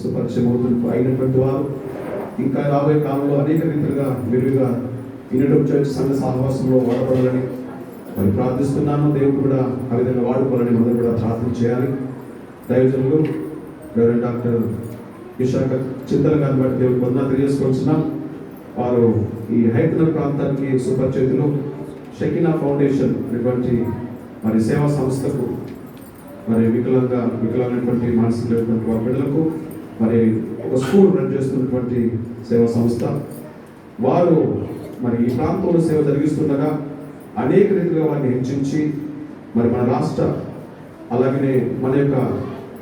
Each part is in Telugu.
సుపరిచయం అయినటువంటి వారు ఇంకా రాబోయే కాలంలో అనేక రీతిలుగా విరివిగా యూనిట్ చర్చ్ సంఘ సహవాసంలో వాడబడాలని మరి ప్రార్థిస్తున్నాను. దేవుడు కూడా ఆ విధంగా వాడుకోవాలని మనం కూడా ప్రార్థన చేయాలి. దైవజనులు రెవరెండ్ డాక్టర్ విశాఖ చింతల గారిని బట్టి దేవుడు వందనాలు తెలియజేసుకొచ్చున్నాం. వారు ఈ హైదరాబాద్ ప్రాంతానికి సుపరిచితులు. షకీనా ఫౌండేషన్ అనేటువంటి మరి సేవా సంస్థకు మరి వికలాంగమైనటువంటి మానసికమైనటువంటి వారి బిడ్డలకు మరి ఒక స్కూల్ రన్ చేస్తున్నటువంటి సేవా సంస్థ. వారు మరి ఈ ప్రాంతంలో సేవ జరిగిస్తుండగా అనేక రీతిగా వారిని హెచ్చించి మరి మన రాష్ట్ర అలాగనే మన యొక్క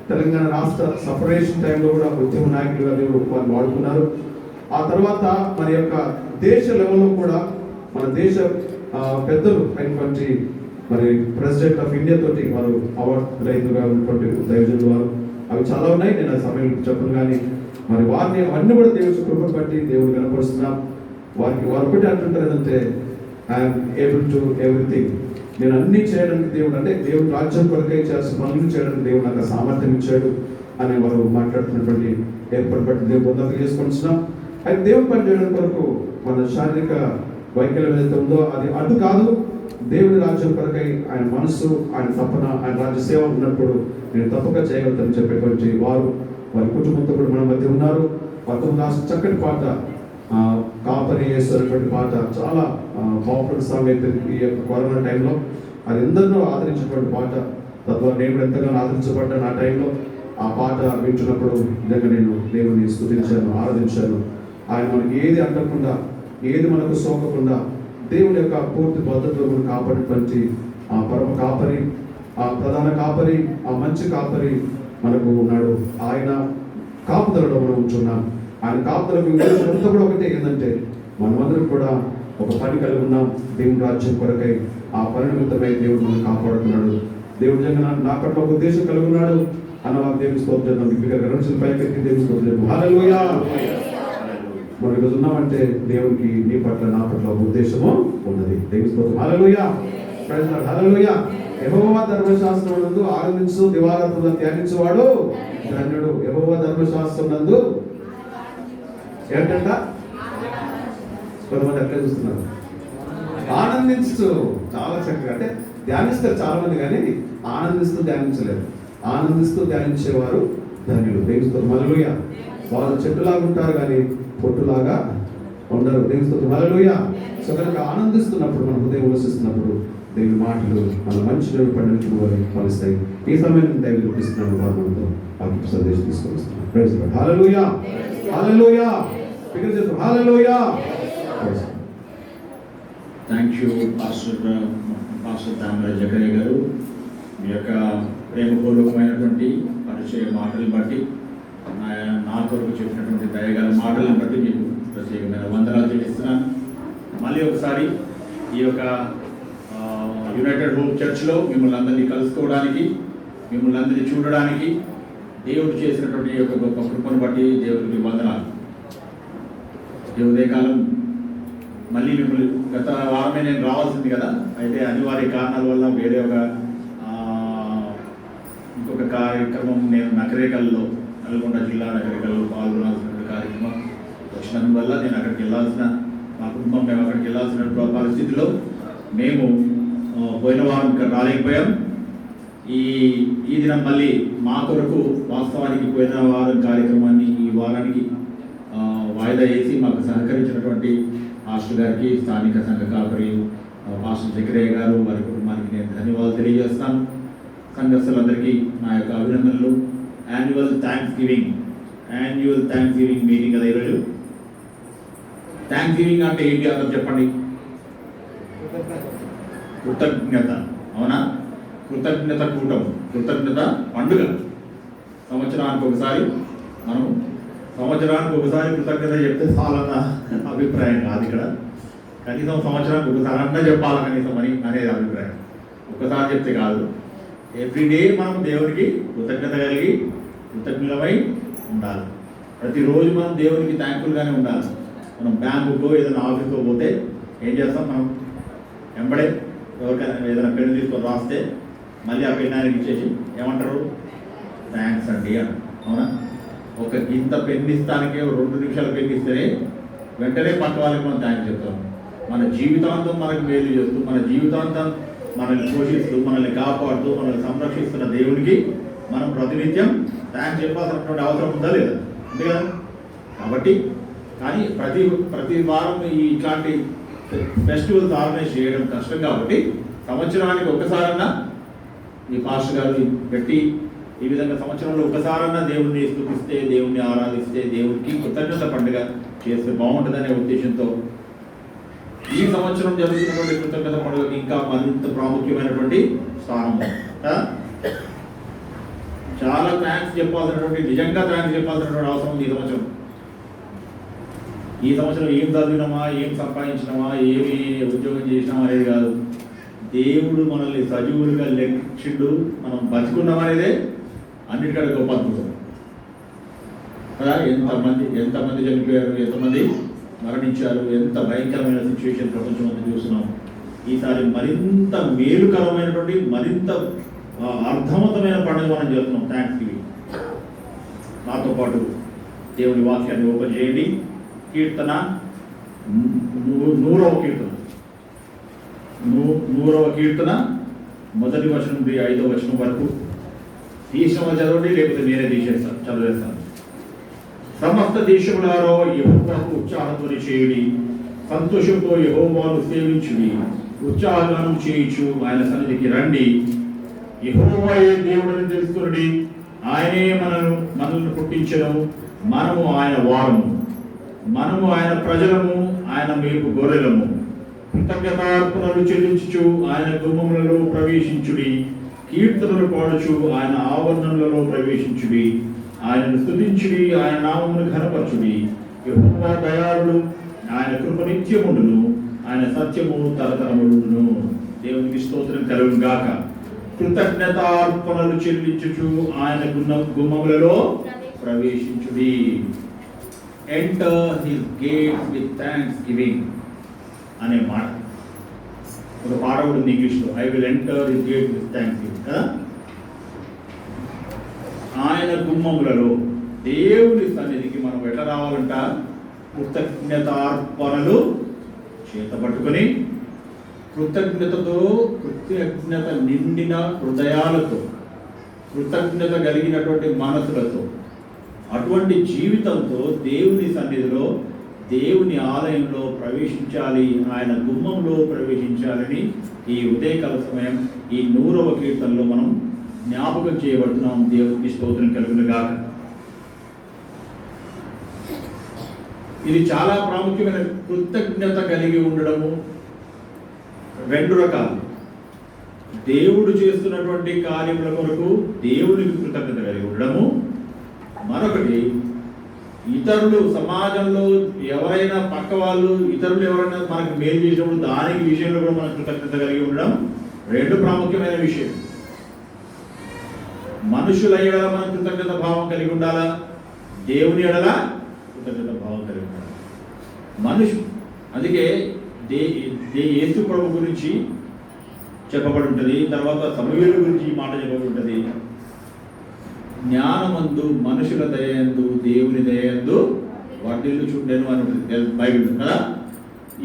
తెలంగాణ రాష్ట్ర సపరేషన్ టైంలో కూడా ఉద్యమ నాయకులుగా దేవుడు వారిని వాడుకున్నారు. ఆ తర్వాత మన యొక్క దేశ లెవెల్లో కూడా మన దేశ పెద్దలు అయినటువంటి మరి ప్రెసిడెంట్ ఆఫ్ ఇండియా తోటి వారు అవార్డు రైతులుగా ఉన్నటువంటి దైవజనులు వారు. అవి చాలా ఉన్నాయి, నేను ఆ సమయం చెప్పను. కానీ మరి వారిని అవన్నీ కూడా దేవుడి కృపను బట్టి దేవుడు కనపరుస్తున్నాం. వారు ఒకటి అంటుంటారు ఏంటంటే ఐఎమ్ ఏబుల్ టు ఎవ్రీథింగ్. నేను అన్నీ చేయడానికి దేవుడు అంటే దేవుడు రాజ్యం కొరకై చేయాల్సిన పనులు చేయడానికి దేవుడు నాకు సామర్థ్యం ఇచ్చాడు అని వారు మాట్లాడుతున్నటువంటి ఏర్పాటు బట్టి దేవుడు వందలు చేసుకుంటున్నాం. అయితే దేవుడు పని చేయడం కొరకు మన శారీరక వైకల్యం ఏదైతే ఉందో అది అడ్డు కాదు. దేవుడి రాజ్యం కొరకై ఆయన మనస్సు, ఆయన తపన, ఆయన రాజ్య సేవ ఉన్నప్పుడు నేను తప్పక చేయగలుగుతానని చెప్పేటువంటి వారు వారి కుటుంబంతో కూడా మన మధ్య ఉన్నారు. వారితో రాసిన చక్కటి పాట కాపరి వేస్తున్నటువంటి పాట చాలా పాపులర్ సాంగ్ అయితే ఈ యొక్క కరోనా టైంలో అది ఎందరినో ఆదరించినటువంటి పాట. తద్వారా నేను ఎంతగానో ఆదరించబడ్డాను. ఆ టైంలో ఆ పాట వింటున్నప్పుడు నిజంగా నేను దేవుని స్తుతించాను, ఆరాధించాను. ఆయన మనకి ఏది అంటకుండా, ఏది మనకు సోకకుండా దేవుని యొక్క పూర్తి భద్రతలో మనం కాపాడినటువంటి ఆ పరమ కాపరి, ఆ ప్రధాన కాపరి, ఆ మంచి కాపరి మనకు ఉన్నాడు. ఆయన కాపుదలలో మనం ఉంటున్నాం. ఆయన కాపుదలకు అంతా కూడా ఒకటే ఏంటంటే మనమందరం కూడా ఒక పని కలిగి ఉన్నాం. దేవుని రాజ్యం కొరకై ఆ పరిణమితమై దేవుడు మనం కాపాడుతున్నాడు. దేవుడు నిజంగా నా పట్ల ఒక ఉద్దేశం కలిగి ఉన్నాడు అన్నవారు దేవుని స్తోత్రం. విగ్రహ పైకెత్తి దేవుని స్తోత్రం. హల్లెలూయా. మనం ఈరోజు ఉన్నామంటే దేవునికి నీ పట్ల నా పట్ల ఒక ఉద్దేశము ఉన్నది. దేవుని స్తోత్రం. హల్లెలూయా. Praise the lord. హల్లెలూయా. యెహోవా ధర్మశాస్త్రం నందు ఆనందించు దివారాత్రులు ధ్యానించువాడు ధన్యుడు. యెహోవా ధర్మశాస్త్రం నందు ఏంటంట కొంతమంది అట్లే చూస్తున్నారు. ఆనందించు చాలా చక్కగా అంటే ధ్యానిస్తారు చాలా మంది, కానీ ఆనందిస్తూ ధ్యానించలేరు. ఆనందిస్తూ ధ్యానించేవారు ధన్యులు. దేవుని స్తోత్రం. హల్లెలూయా. వాళ్ళు చెట్టులాగా ఉంటారు కానీ పొట్టులాగా ఉండరు. దేవుని స్తోత్రం. హల్లెలూయా. సో కనుక ఆనందిస్తున్నప్పుడు మన హృదయం ఉల్లాసిస్తున్నప్పుడు దేవుని మాటలు మన మంచి పండుగ వారికి ఫలిస్తాయి. ఈ సమయం దేవుడు చూపిస్తున్నాడు. వారంతో వాక్య సందేశం తీసుకొని వస్తున్నాం. Praise the lord. Hallelujah. Hallelujah. ఫిగర్ చేద్దాం. Hallelujah. Thank you pastor Thamaraj Zachariah గారు. మీ యొక్క ప్రేమపూర్వకమైనటువంటి పరిచయ మాటలు బట్టి, నా కొరకు చెప్పినటువంటి దయగల మాటలను బట్టి మీకు ప్రత్యేకమైన వందనాలు చెల్లిస్తున్నాను. మళ్ళీ ఒకసారి ఈ యొక్క యునైటెడ్ హోప్ చర్చ్లో మిమ్మల్ని అందరినీ కలుసుకోవడానికి, మిమ్మల్ని అందరినీ చూడడానికి దేవుడు చేసినటువంటి ఈ యొక్క గొప్ప కృపను బట్టి దేవుడికి వందనాలు. ఈ ఉదయకాలం మళ్ళీ మిమ్మల్ని గత వారమే నేను రావాల్సింది కదా, అయితే అనివార్య కారణాల వల్ల వేరే ఒక ఇంకొక కార్యక్రమం నేను నగరేకల్లో, నల్గొండ జిల్లా నగరేకల్లో పాల్గొనాల్సిన కార్యక్రమం వచ్చినందువల్ల నేను అక్కడికి వెళ్ళాల్సిన, మా కుటుంబం మేము అక్కడికి వెళ్ళాల్సిన పరిస్థితిలో మేము పోయిన వారం ఇక్కడ రాలేకపోయాం. ఈ దినం మళ్ళీ మా కొరకు వాస్తవానికి పోయిన వారం కార్యక్రమాన్ని ఈ వారానికి వాయిదా వేసి మాకు సహకరించినటువంటి పాస్టర్ గారికి, స్థానిక సంఘ కాపరి పాస్టర్ జకరయ్య గారు, వారి కుటుంబానికి నేను ధన్యవాదాలు తెలియజేస్తాను. సంఘస్థులందరికీ నా యొక్క అభినందనలు. యాన్యువల్ థ్యాంక్స్ గివింగ్ మీటింగ్ కదా ఈరోజు. థ్యాంక్స్ గివింగ్ అంటే ఏంటి అర్థం చెప్పండి? కృతజ్ఞత. అవునా? కృతజ్ఞత కూటం, కృతజ్ఞత పండుగ. సంవత్సరానికి ఒకసారి కృతజ్ఞత చెప్తే చాలన్న అభిప్రాయం కాదు ఇక్కడ. కనీసం సంవత్సరానికి ఒకసారి అన్నా చెప్పాలి కనీసం అనేది అభిప్రాయం. ఒకసారి చెప్తే కాదు, ఎవ్రీడే మనం దేవునికి కృతజ్ఞత కలిగి కృతజ్ఞులమై ఉండాలి. ప్రతిరోజు మనం దేవునికి థ్యాంక్ఫుల్గానే ఉండాలి. మనం బ్యాంకుకో ఏదైనా ఆఫీస్కో పోతే ఏం చేస్తాం? మనం వెంబడే ఎవరికైనా ఏదైనా పెన్ను తీసుకొని రాస్తే మళ్ళీ ఆ పెన్ ఆయనకి ఇచ్చేసి ఏమంటారు? థ్యాంక్స్ అండి అని. అవునా? ఒక గింత పెన్నిస్తానికే 2 నిమిషాలు పెన్నిస్తేనే వెంటనే పక్క వాళ్ళకి మనం థ్యాంక్స్ చెప్తాం. మన జీవితాంతం మనకు మేలు చేస్తూ, మన జీవితాంతం మనల్ని పోషిస్తూ, మనల్ని కాపాడుతూ, మనల్ని సంరక్షిస్తున్న దేవునికి మనం ప్రతినిత్యం థ్యాంక్స్ చెప్పాల్సినటువంటి అవసరం ఉందా లేదా? అంతే కదా. కాబట్టి కానీ ప్రతి వారం ఇట్లాంటి ఫెస్టివల్స్ ఆర్గనైజ్ చేయడం కష్టం. కాబట్టి సంవత్సరానికి ఒకసారన్నా ఈ పాస్టర్ గారు పెట్టి ఈ విధంగా సంవత్సరంలో ఒకసారన్నా దేవుణ్ణి స్తుతిస్తే, దేవుణ్ణి ఆరాధిస్తే, దేవుడికి కృతజ్ఞత పండుగ చేస్తే బాగుంటుందనే ఉద్దేశంతో ఈ సంవత్సరం జరుగుతున్నటువంటి కృతజ్ఞత పండుగకి ఇంకా మరింత ప్రాముఖ్యమైనటువంటి స్థానం. చాలా థ్యాంక్స్ చెప్పాల్సినటువంటి, నిజంగా థ్యాంక్స్ చెప్పాల్సినటువంటి అవసరం ఉంది ఈ సంవత్సరం ఏం చదివినామా, ఏం సంపాదించినామా, ఏమి ఉద్యోగం చేసినామా అనేది కాదు. దేవుడు మనల్ని సజీవులుగా లెక్కించిండు, మనం బతుకున్నామనేదే అన్నిటికంటే గొప్ప అద్భుతం కదా. ఎంతమంది చనిపోయారు, ఎంతమంది మరణించారు, ఎంత భయంకరమైన సిచ్యువేషన్ ప్రపంచం అంతా చూస్తున్నాం. ఈసారి మరింత మేలుకరమైనటువంటి, మరింత అర్థవంతమైన పండుగ మనం చేస్తున్నాం. Thanks giving. నాతో పాటు దేవుని వాక్యాన్ని ఓపెన్ చేయండి. కీర్తన 100వ కీర్తన, 100వ కీర్తన 1వ వచనం నుండి 5వ వచనం వరకు తీసిన చదవండి, లేకపోతే నేనే చదివేస్తాను. సమస్త దేశములారో యెహోవాకు ఉత్సాహధ్వని చేయుడి, సంతోషంతో యెహోవాను సేవించుడి, ఉత్సాహగానం చేయించు ఆయన సన్నిధికి రండి. యెహోవాయే దేవుడని తెలుసుకుని, ఆయనే మనల్ని పుట్టించను, మనము ఆయన వారము, మనము ఆయన ప్రజలము, ఆయన మేపు గొర్రెలము. కృతజ్ఞతార్పణలు చెల్లించుచు ఆయన గుమ్మములలో ప్రవేశించుడి, కీర్తనలు పాడుచు ఆయన ఆవరణలలో ప్రవేశించుడి, ఆయనను స్తుతించుడి, ఆయన నామమును ఘనపరచుడి. యెహోవా దయాళుడు, ఆయన కృప నిత్యముండును, ఆయన సత్యము తరతరములును. దేవునికి స్తోత్రం కలుగును గాక. కృతజ్ఞతార్పణలు చెల్లించుచు ఆయన గుమ్మములలో ప్రవేశించుడి. Enter his gate with thanksgiving అనే మాట ఒక పాట కూడా ఉంది ఇంగ్లీష్లో, I will enter his gate with thanksgiving కదా. ఆయన గుమ్మములలో, దేవుని సన్నిధికి మనం ఎట్లా రావాలంట? కృతజ్ఞతార్పణలు చేతపట్టుకొని, కృతజ్ఞత నిండిన హృదయాలతో, కృతజ్ఞత కలిగినటువంటి మనసులతో, అటువంటి జీవితంతో దేవుని సన్నిధిలో, దేవుని ఆలయంలో ప్రవేశించాలి, ఆయన గుమ్మంలో ప్రవేశించాలని ఈ ఉదయకాల సమయం ఈ 100వ కీర్తనలో మనం జ్ఞాపకం చేయబడుతున్నాం. దేవునికి స్తోత్రం కలుగును గాక. ఇది చాలా ప్రాముఖ్యమైన. కృతజ్ఞత కలిగి ఉండడము 2 రకాలు. దేవుడు చేస్తున్నటువంటి కార్యముల కొరకు దేవునికి కృతజ్ఞత కలిగి ఉండడము, మరొకటి ఇతరులు, సమాజంలో ఎవరైనా పక్క వాళ్ళు, ఇతరులు ఎవరైనా మనకు మేలు చేసినప్పుడు దానికి విషయంలో కూడా మనం కృతజ్ఞత కలిగి ఉండడం 2 ప్రాముఖ్యమైన విషయం. మనుషుల ఎడల మనం కృతజ్ఞత భావం కలిగి ఉండాలా, దేవుని ఎడల కృతజ్ఞత భావం కలిగి ఉండాలి. అందుకే యేసు ప్రభు గురించి చెప్పబడి ఉంటుంది, తర్వాత సమూయేలు గురించి ఈ మాట చెప్పబడి ఉంటుంది. జ్ఞానమందు మనుషుల దయందు దేవుని దయందు వర్ధిల్లు చుండెను అని ఉంటుంది బైబిల్ కదా.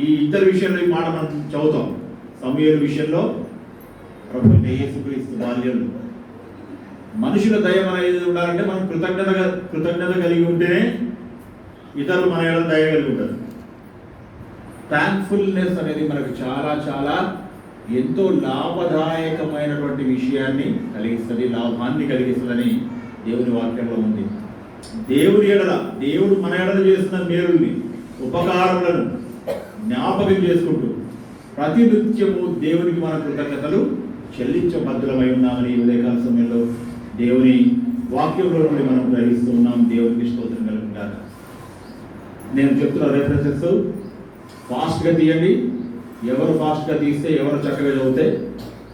ఈ ఇద్దరు విషయంలో ఈ మాట మనం చదువుతాం. సమూయేలు విషయంలో ప్రభు యేసుక్రీస్తు బాల్యంలో మనుషుల దయ అనేది ఉండాలంటే మనం కృతజ్ఞత కలిగి ఉంటేనే ఇతరులు మన ఏళ్ళ దయ కలిగి ఉంటారు. థ్యాంక్ఫుల్నెస్ అనేది మనకు చాలా చాలా ఎంతో లాభదాయకమైనటువంటి విషయాన్ని కలిగిస్తుంది, లాభాన్ని కలిగిస్తుందని దేవుని వాక్యంలో ఉంది. దేవుని ఎడల, దేవుడు మన ఎడల చేస్తున్న మేలుల్ని, ఉపకారములను జ్ఞాపకం చేసుకుంటూ ప్రతినిత్యము దేవునికి మన కృతజ్ఞతలు చెల్లించబద్ధులమై ఉన్నామని ఈ ఉదయకాల సమయంలో దేవుని వాక్యంలో నుండి మనం గ్రహిస్తూ ఉన్నాం. దేవునికి స్తోత్రం కలుగుగాక. నేను చెప్తున్న రెఫరెన్సెస్ ఫాస్ట్గా తీయండి. ఎవరు ఫాస్ట్గా తీస్తే, ఎవరు చక్కగా చదివితే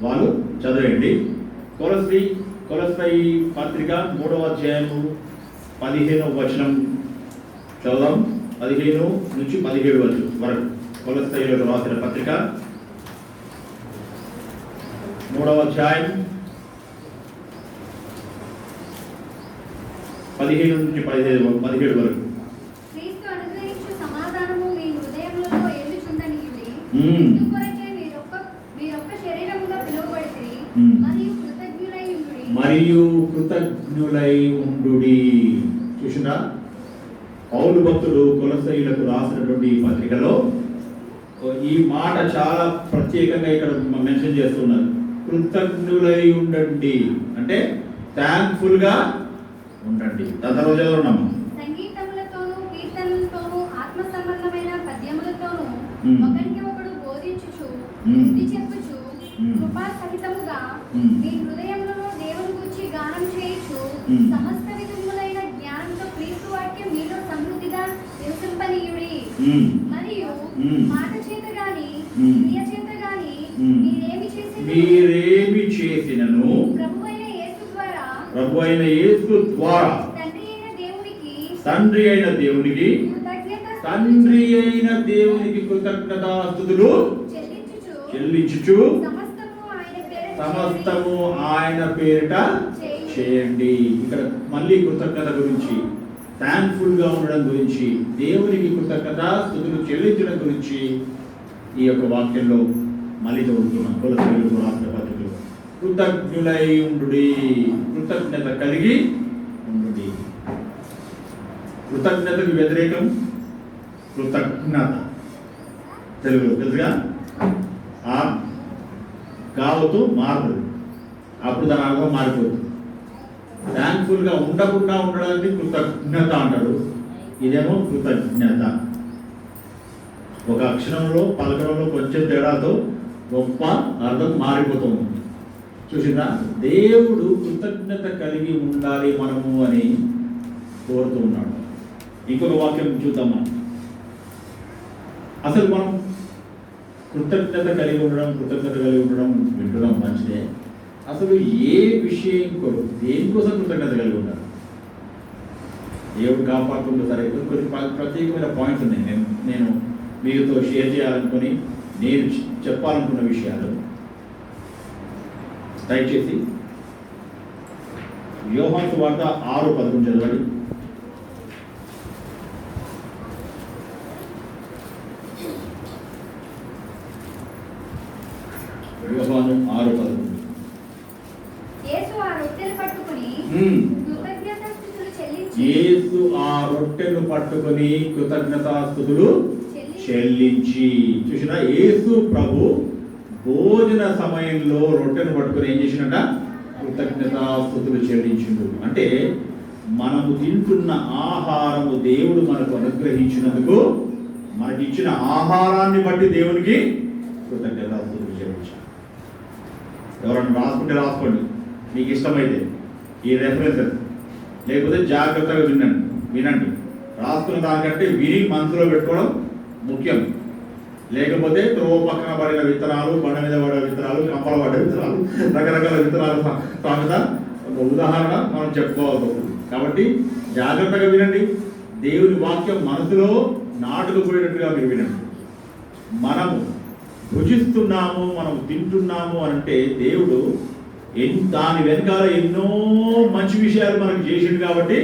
వాళ్ళు చదవండి. కొలస్సై పత్రిక 3వ అధ్యాయము 15వ వచనం చదువుదాం. 15 నుంచి 17 వరకు కొలస్సైలో రాసిన పత్రిక 3వ అధ్యాయం 15 నుంచి 17 వరకు. క్రీస్తు అనుగ్రహించు సమాధానము మీ హృదయములలో ఏలుచుండనియుడి. మ్మ్. ఇందుకొరకే మీరొక్క శరీరముగా పిలువబడితిరి. మ్మ్. మరియు కృతజ్ఞులై ఉండుడి. చూసినా పౌలు భక్తుడు కొలస్సీయులకు రాసినటువంటి ఈ పత్రికలో ఈ మాట చాలా ప్రత్యేకంగా ఇక్కడ మెన్షన్ చేస్తున్నారు. కృతజ్ఞులై ఉండండి అంటే థ్యాంక్ఫుల్ గా ఉండండి. దాని తర్వాత చదువున్నాము. సంగీతములతోనూ కీర్తనలతోనూ ఆత్మ సంబంధమైన పద్యములతోనూ ఒకరికి ఒకడు బోధించుచు బుద్ధి చెప్పుచు కృపా సహితముగా మీ హృదయములలో దేవుని గూర్చి గానం చేయుచు సమస్త విధములైన జ్ఞానంతో క్రీస్తు వాక్యం మీలో సమృద్ధిగా నివసింపనీయుడి. మరియు మాట చేత గాని క్రియ చేత గాని మీరేమి చేసినను ప్రభువైన యేసు ద్వారా తండ్రి అయిన దేవునికి కృతజ్ఞతాస్తుతులు చెల్లించుచు సమస్తము ఆయన పేరిట చేయండి. ఇక్కడ మళ్ళీ కృతజ్ఞత గురించి, థ్యాంక్ఫుల్ గా ఉండడం గురించి, దేవునికి కృతజ్ఞతాస్తుతులు చెల్లించడం గురించి ఈ యొక్క వాక్యంలో మళ్ళీ చదువుతున్నాం. కొలస్సీయులకు రాసిన పత్రికలో కృతజ్ఞులై ఉండుడి, కృతజ్ఞత కలిగి ఉండుడి. కృతజ్ఞతకు వ్యతిరేకం కృతజ్ఞత. తెలుగులో తెలుసుగా ఆ గావతో మారుతుంది, అప్పుడు దాని అర్థం మారిపోతుంది. థ్యాంక్ఫుల్ గా ఉండకుండా ఉండడానికి కృతజ్ఞత అంటారు, ఇదేమో కృతజ్ఞత. ఒక అక్షరంలో పలకడంలో కొంచెం తేడాతో గొప్ప అర్థం మారిపోతుంది. చూసిందా, దేవుడు కృతజ్ఞత కలిగి ఉండాలి మనము అని కోరుతూ ఉన్నాడు. ఇంకొక వాక్యం చూద్దాం. మనం అసలు మనం కృతజ్ఞత కలిగి ఉండడం వింటున్నాం, మంచిదే. అసలు ఏ విషయం దేనికోసం కృతజ్ఞత కలిగి ఉండాలి? దేవుడు కాపాడుకుంటూ సరే, కొన్ని ప్రత్యేకమైన పాయింట్స్ ఉన్నాయి నేను మీతో షేర్ చేయాలనుకొని, నేను చెప్పాలనుకున్న విషయాలు. దయచేసి యోహాను సువార్త 6:11 చదవండి. యోహాను 6:11. యేసు ఆ రొట్టెను పట్టుకొని కృతజ్ఞతాస్తుతులు చెల్లించి. చూసినా, యేసు ప్రభు భోజన సమయంలో రొట్టెను పట్టుకొని ఏం చేసినట? కృతజ్ఞతాస్తుతులు చెల్లించిండు. అంటే మనము తింటున్న ఆహారము దేవుడు మనకు అనుగ్రహించినందుకు, మనకిచ్చిన ఆహారాన్ని బట్టి దేవునికి కృతజ్ఞతాస్తుతులు చెల్లించాలి. ఎవరన్నా రాసుకుంటే రాసుకోండి, మీకు ఇష్టమైతే ఈ రెఫరెన్సెస్, లేకపోతే జాగ్రత్తగా వినండి. రాసుకున్న దానికంటే విని మనసులో పెట్టుకోవడం ముఖ్యం. లేకపోతే త్రోవ పక్కన పడిన విత్తనాలు, బండ మీద పడిన విత్తనాలు, కంపల పడ్డ విత్తనాలు, రకరకాల విత్తనాలు సామెత ఉదాహరణ మనం చెప్పుకోవాలి. కాబట్టి జాగ్రత్తగా వినండి. దేవుని వాక్యం మనసులో నాటుకుపోయినట్టుగా మీరు వినండి. మనము భుజిస్తున్నాము, మనం తింటున్నాము అంటే దేవుడు దాని వెనకాల ఎన్నో మంచి విషయాలు మనకు చేసిండు కాబట్టి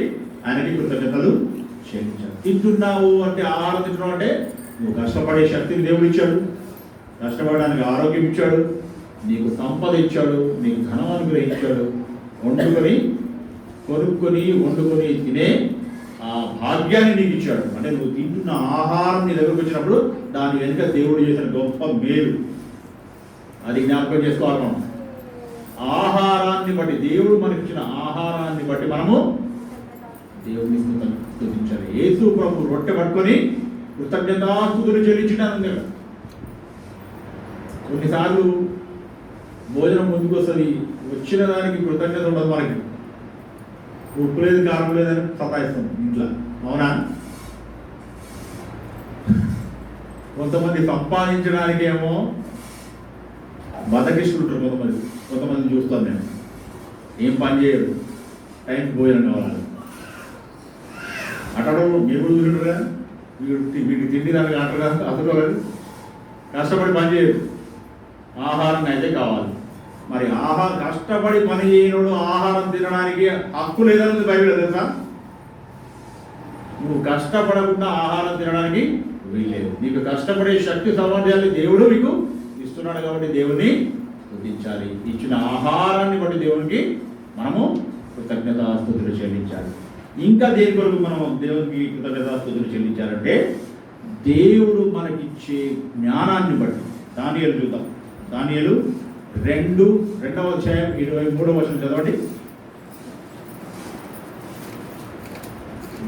ఆయనకి కృతజ్ఞతలు చెల్లించాలి. తింటున్నావు అంటే, ఆహారం తింటున్నావు అంటే నువ్వు కష్టపడే శక్తిని దేవుడు ఇచ్చాడు, కష్టపడడానికి ఆరోగ్యం ఇచ్చాడు, నీకు సంపద ఇచ్చాడు, నీకు ధనం అనుగ్రహించాడు. కొనుక్కొని వండుకొని తినే ఆ భాగ్యాన్ని నీకు ఇచ్చాడు. అంటే నువ్వు తింటున్న ఆహారం నీ దగ్గరకు వచ్చినప్పుడు దాని వెనుక దేవుడు చేసిన గొప్ప మేలు, అది జ్ఞాపకం చేసుకోవాలి. మనం ఆహారాన్ని బట్టి, దేవుడు మనకి ఇచ్చిన ఆహారాన్ని బట్టి మనము దేవుని స్తుతించాలి. యేసు ప్రభు రొట్టె పట్టుకొని కృతజ్ఞతాస్తుతులు చెల్లించడానికి కదా. కొన్నిసార్లు భోజనం ముందుకు వస్తుంది, వచ్చిన దానికి కృతజ్ఞత ఉండదు. మనకి ఉప్పు లేదు, కారం లేదని సతాయిస్తాం ఇంట్లో, అవునా? కొంతమంది సంపాదించడానికి ఏమో బతకిస్తులు ఉంటారు. కొంతమంది చూస్తాను నేను, ఏం పని చేయరు, టైంకి భోజనం కావాలి. అటడో మీరు కూడా చూసుకుంటారుగా, వీటికి తిండి దానికి అంటారు కదా, అసలు కష్టపడి పని చేయరు, ఆహారం అయితే కావాలి. మరి కష్టపడి పని చేయనోడు ఆహారం తినడానికి హక్కు లేదని బైబిల్ తెలుసా? నువ్వు కష్టపడకుండా ఆహారం తినడానికి వీల్లేదు. నీకు కష్టపడే శక్తి సామర్థ్యాన్ని దేవుడు మీకు ఇస్తున్నాడు కాబట్టి దేవుని స్తుతించాలి. ఇచ్చిన ఆహారాన్ని బట్టి దేవునికి మనము కృతజ్ఞతాస్తుతులు చెల్లించాలి. ఇంకా దేని కొరకు మనం దేవునికి కృతజ్ఞతాస్తుతులు చెల్లించాలంటే దేవుడు మనకిచ్చే జ్ఞానాన్ని బట్టి. దానియేలు చూద్దాం. దానియేలు 2వ అధ్యాయం 23వ వచనం చదవండి.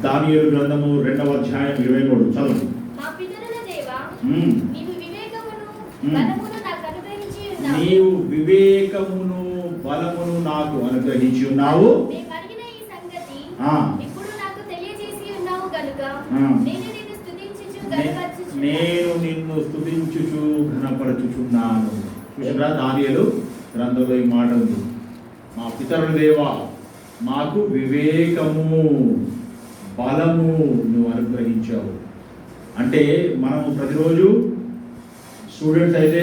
దానియేలు గ్రంథము 2వ అధ్యాయం 23 చదవండి. మా పితరుల దేవా, మ్మ్. నీవు వివేకమును బలమును నాకు అనుగ్రహించి ఉన్నావు. నీవు వివేకమును బలమును నాకు అనుగ్రహించి ఉన్నావు. మేము అడిగిన ఈ సంగతి ఆ. ఇప్పుడు నాకు తెలియజేసి ఉన్నావు గనుక ఆ. నేను నిన్ను స్తుతించుచు గనపరచుచున్నాను. నేను నిన్ను స్తుతించుచు ఘనపరచుచున్నాను. చూసారా, దానియేలు గ్రంథంలో ఈ మాట ఉంది. మా పితరుల దేవా, మాకు వివేకము బలము నువ్వు అనుగ్రహించావు. అంటే మనం ప్రతిరోజు స్టూడెంట్స్ అయితే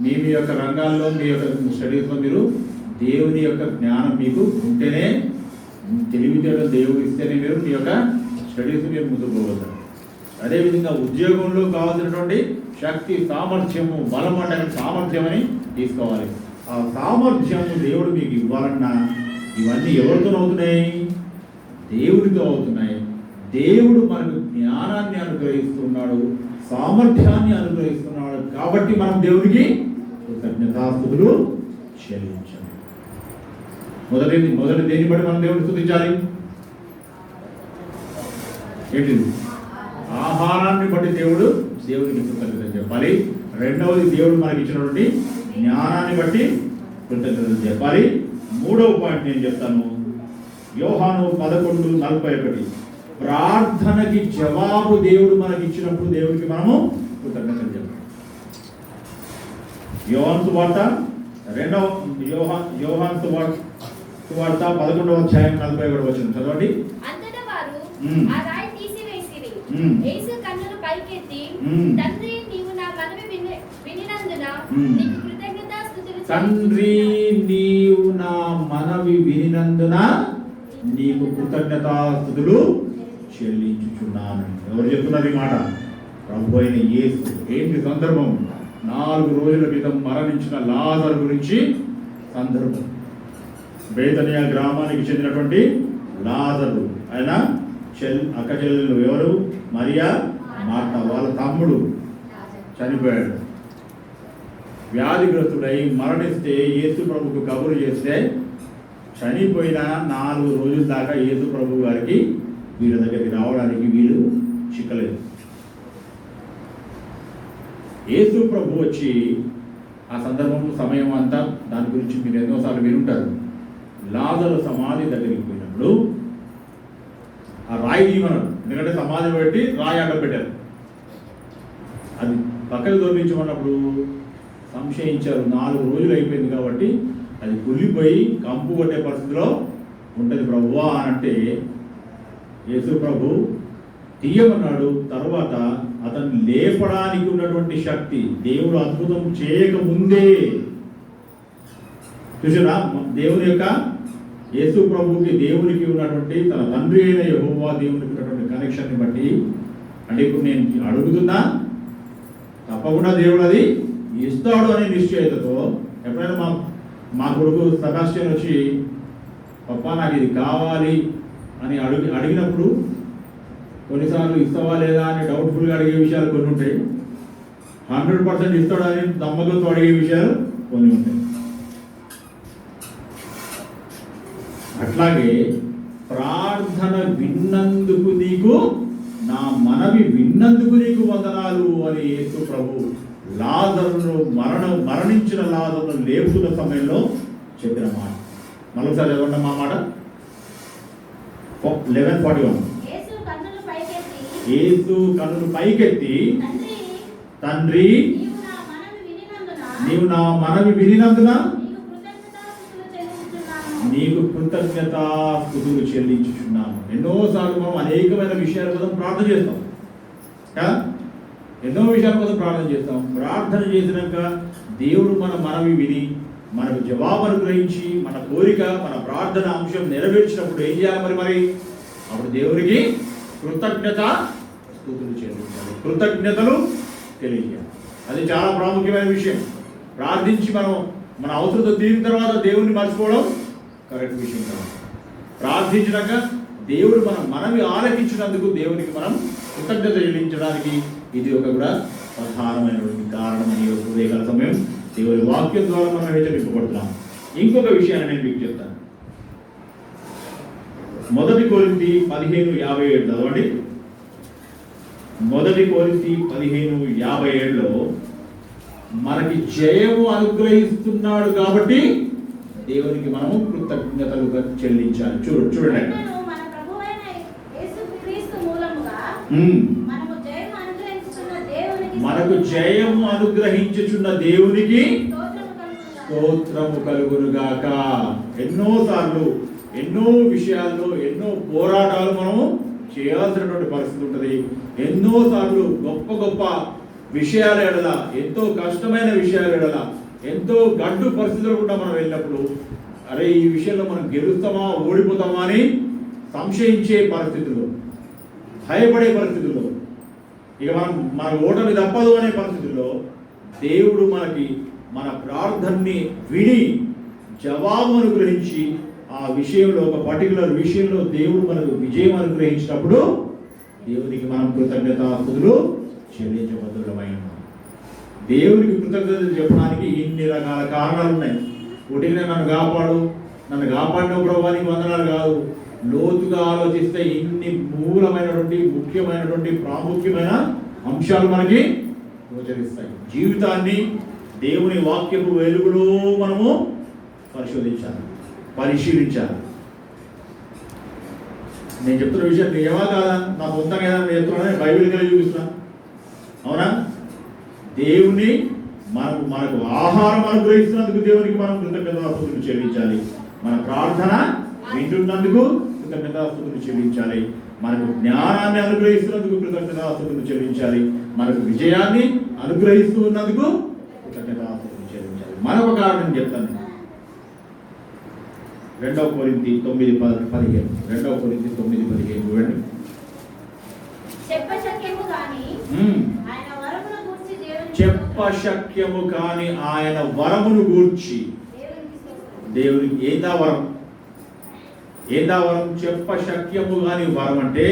మీ యొక్క రంగాల్లో మీ యొక్క స్టడీస్లో మీరు దేవుని యొక్క జ్ఞానం మీకు ఉంటేనే, తెలివితేటలు దేవుడు ఇస్తేనే మీరు మీ యొక్క స్టడీస్ మీరు ముందుకు పోగలుగుతారు. అదేవిధంగా ఉద్యోగంలో కావాల్సినటువంటి శక్తి, సామర్థ్యము, బలం అంటే సామర్థ్యం అని తీసుకోవాలి. ఆ సామర్థ్యము దేవుడు మీకు ఇవ్వాలన్నా ఇవన్నీ ఎవరితో అవుతున్నాయి? దేవుడితో అవుతున్నాయి. దేవుడు మనకు జ్ఞానాన్ని అనుగ్రహిస్తున్నాడు, సామర్థ్యాన్ని అనుగ్రహిస్తున్నాడు. కాబట్టి మనం దేవుడికి కృతజ్ఞతాస్తుతులు చెల్లించాలి. మొదటి దేన్ని బట్టి మనం దేవుడిని స్తుతించాలి? ఏంటిది? ఆహారాన్ని బట్టి దేవుడికి కృతజ్ఞతలు చెప్పాలి. రెండవది దేవుడు మనకి ఇచ్చినటువంటి జ్ఞానాన్ని బట్టి కృతజ్ఞతలు చెప్పాలి. 3వ పాయింట్ నేను చెప్తాను. యోహాను 11:41. ప్రార్థనకి జవాబు దేవుడు మనకి ఇచ్చినప్పుడు దేవుడికి మనము కృతజ్ఞతలు చెప్పాలి. యోహాను సువార్త 11వ అధ్యాయం 41వ వచనం చదవండి. అంతటా వారు ఆ రాయి తీసివేసిరి. యేసు కన్నులు పైకెత్తి, తండ్రి నీవు నా మనవి వినినందున నీకు కృతజ్ఞతాస్తుతులు తండ్రి నీవు నా మనవి వినినందున నీకు కృతజ్ఞతాస్తుతులు చెల్లించుచున్నాను. ఎవరు చెప్తున్నారు ఈ మాట? ప్రభు అయిన యేసు. ఏంటి సందర్భం? 4 రోజుల క్రితం మరణించిన లాజరు గురించి సందర్భం. బేతనియా గ్రామానికి చెందినటువంటి లాజరు, ఆయన అక్క చెల్లెలు ఎవరు? మరియా, మార్త. వాళ్ళ తమ్ముడు చనిపోయాడు. వ్యాధిగ్రస్తుడై మరణిస్తే యేసు ప్రభుకు కబురు చేస్తే చనిపోయిన 4 రోజుల దాకా యేసు ప్రభు గారికి వీళ్ళ దగ్గరికి రావడానికి వీలు చిక్కలేదు. యేసు ప్రభు వచ్చి ఆ సందర్భం సమయం అంతా దాని గురించి మీరు ఎన్నోసార్లు వినుంటారు. లాజరు సమాధి దగ్గరికి పోయినప్పుడు ఆ రాయి తీయమన్నారు. ఎందుకంటే సమాధి పెట్టి రాయి అడ్డం పెట్టారు. అది పక్కకు దొరికించమన్నప్పుడు సంశయించారు. 4 రోజులు అయిపోయింది కాబట్టి అది కుళ్ళిపోయి కంపు కొట్టే పరిస్థితిలో ఉంటుంది ప్రభువా అని అంటే యేసు ప్రభు తీయమన్నాడు. తర్వాత అతన్ని లేపడానికి ఉన్నటువంటి శక్తి దేవుడు అద్భుతం చేయక ముందే చూసారా, దేవుని యొక్క యేసు ప్రభుకి దేవునికి ఉన్నటువంటి తన తండ్రి అయిన యెహోవా దేవునికి ఉన్నటువంటి కనెక్షన్ని బట్టి, అంటే ఇప్పుడు నేను అడుగుతున్నా తప్పకుండా దేవుడు అది ఇస్తాడు అనే నిశ్చయితతో, ఎప్పుడైనా మా కొడుకు సెబాస్టియన్ వచ్చి పప్పా నాకు ఇది కావాలి అని అడిగినప్పుడు కొన్నిసార్లు ఇస్తావా లేదా అని డౌట్ఫుల్గా అడిగే విషయాలు కొన్ని ఉంటాయి. 100% ఇస్తాడని నమ్మకంతో అడిగే విషయాలు కొన్ని ఉంటాయి. అట్లాగే ప్రార్థన విన్నందుకు నీకు, నా మనవి విన్నందుకు నీకు వందనాలు అని యేసు ప్రభు లాజరును మరణించిన లాజరును లేపుతున్న సమయంలో చెప్పిన మాట. మరోసారి చదవండి మా మాట. 11:41. యేసు కన్నులు పైకెత్తి, తండ్రి నీవు నా మనవి వినినందున నీకు కృతజ్ఞతాస్తుతులు చెల్లించుచున్నాను. ఎన్నోసార్లు మనం అనేకమైన విషయాల కోసం ప్రార్థన చేస్తాం కదా, ఎన్నో విషయాల కోసం ప్రార్థన చేస్తాం. ప్రార్థన చేసినాక దేవుడు మన మనవి విని మనకు జవాబు అనుగ్రహించి మన కోరిక, మన ప్రార్థన అంశం నెరవేర్చినప్పుడు ఏం చేయాలి? మరి అప్పుడు దేవుడికి కృతజ్ఞత స్తుతులు చెల్లించాలి, కృతజ్ఞతలు తెలియజేయాలి. అది చాలా ప్రాముఖ్యమైన విషయం. ప్రార్థించి మన అవసరత తీరిన తర్వాత దేవుణ్ణి మర్చిపోవడం కరెక్ట్ విషయం కాదు. ప్రార్థించినాక దేవుడు మనవి ఆలకించినందుకు దేవునికి మనం కృతజ్ఞత చెల్లించడానికి ఇది ఒక కూడా ప్రధానమైనటువంటి కారణమని ఉదయకాల సమయం దేవుని వాక్యం ద్వారా మనం హెచ్చరింపబడుతున్నాం. ఇంకొక విషయాన్ని నేను మీకు చెప్తాను. 1 కొరింథీ 15:57 చదవండి. 1 కొరింథీ 15:57లో మనకి జయము అనుగ్రహిస్తున్నాడు కాబట్టి దేవునికి మనము కృతజ్ఞతలు చెల్లించాలి. చూడండి అయినను మన ప్రభువైన యేసుక్రీస్తు మూలముగా మనకు జయము అనుగ్రహించుచున్న దేవునికి స్తోత్రము కలుగునుగాక. ఎన్నోసార్లు ఎన్నో విషయాల్లో ఎన్నో పోరాటాలు మనము చేయాల్సినటువంటి పరిస్థితి ఉంటుంది. ఎన్నోసార్లు గొప్ప గొప్ప విషయాల ఎడల, ఎంతో కష్టమైన విషయాల ఎడల, ఎంతో గడ్డు పరిస్థితులు కూడా మనం వెళ్ళినప్పుడు అరే ఈ విషయంలో మనం గెలుస్తామా ఓడిపోతామా అని సంశయించే పరిస్థితుల్లో, భయపడే పరిస్థితుల్లో, ఇక మన ఓటమి తప్పదు అనే పరిస్థితుల్లో దేవుడు మన ప్రార్థనని విని జవాబు అనుగ్రహించి ఆ విషయంలో ఒక పర్టికులర్ విషయంలో దేవుడు మనకు విజయం అనుగ్రహించినప్పుడు దేవునికి మనం కృతజ్ఞతాస్తుతులు చెల్లించబద్దులమై ఉన్నాం. దేవునికి కృతజ్ఞతలు చెప్పడానికి ఇన్ని రకాల కారణాలు ఉన్నాయి. ఒకటిగా నన్ను కాపాడిన ప్రభువానికి వందనాలు కాదు. లోతుగా ఆలోచిస్తే ఇన్ని మూలమైనటువంటి ముఖ్యమైనటువంటి ప్రాముఖ్యమైన అంశాలు మనకి గోచరిస్తాయి. జీవితాన్ని దేవుని వాక్యపు వెలుగులో మనము పరిశీలించాలి. నేను చెప్తున్న విషయం ఏమా కాదా, నా సొంతంగా ఏదైనా నేను చెప్తున్నా, బైబిల్ కలిగి చూపిస్తున్నా. అవునా? దేవుని మనకు ఆహారం అనుగ్రహిస్తున్నందుకు దేవునికి మనం కృతజ్ఞతాస్తుతులు చెల్లించాలి. మన ప్రార్థన వింటున్నందుకు కృతజ్ఞతాస్తుతులు చెల్లించాలి. మనకు జ్ఞానాన్ని అనుగ్రహిస్తున్నందుకు కృతజ్ఞతాస్తుతులు చెల్లించాలి. మనకు విజయాన్ని అనుగ్రహిస్తూ ఉన్నందుకు కృతజ్ఞతాస్తుతులు చెల్లించాలి. మరొక కారణం చెప్తాను. 2 కొరింథీ 9:15 2 కొరింథీ 9:15 చూడండి. చెప్పశక్యము కాని ఆయన వరమును గూర్చి దేవునికి ఏందా వరం? చెప్పశక్యము కాని వరం అంటే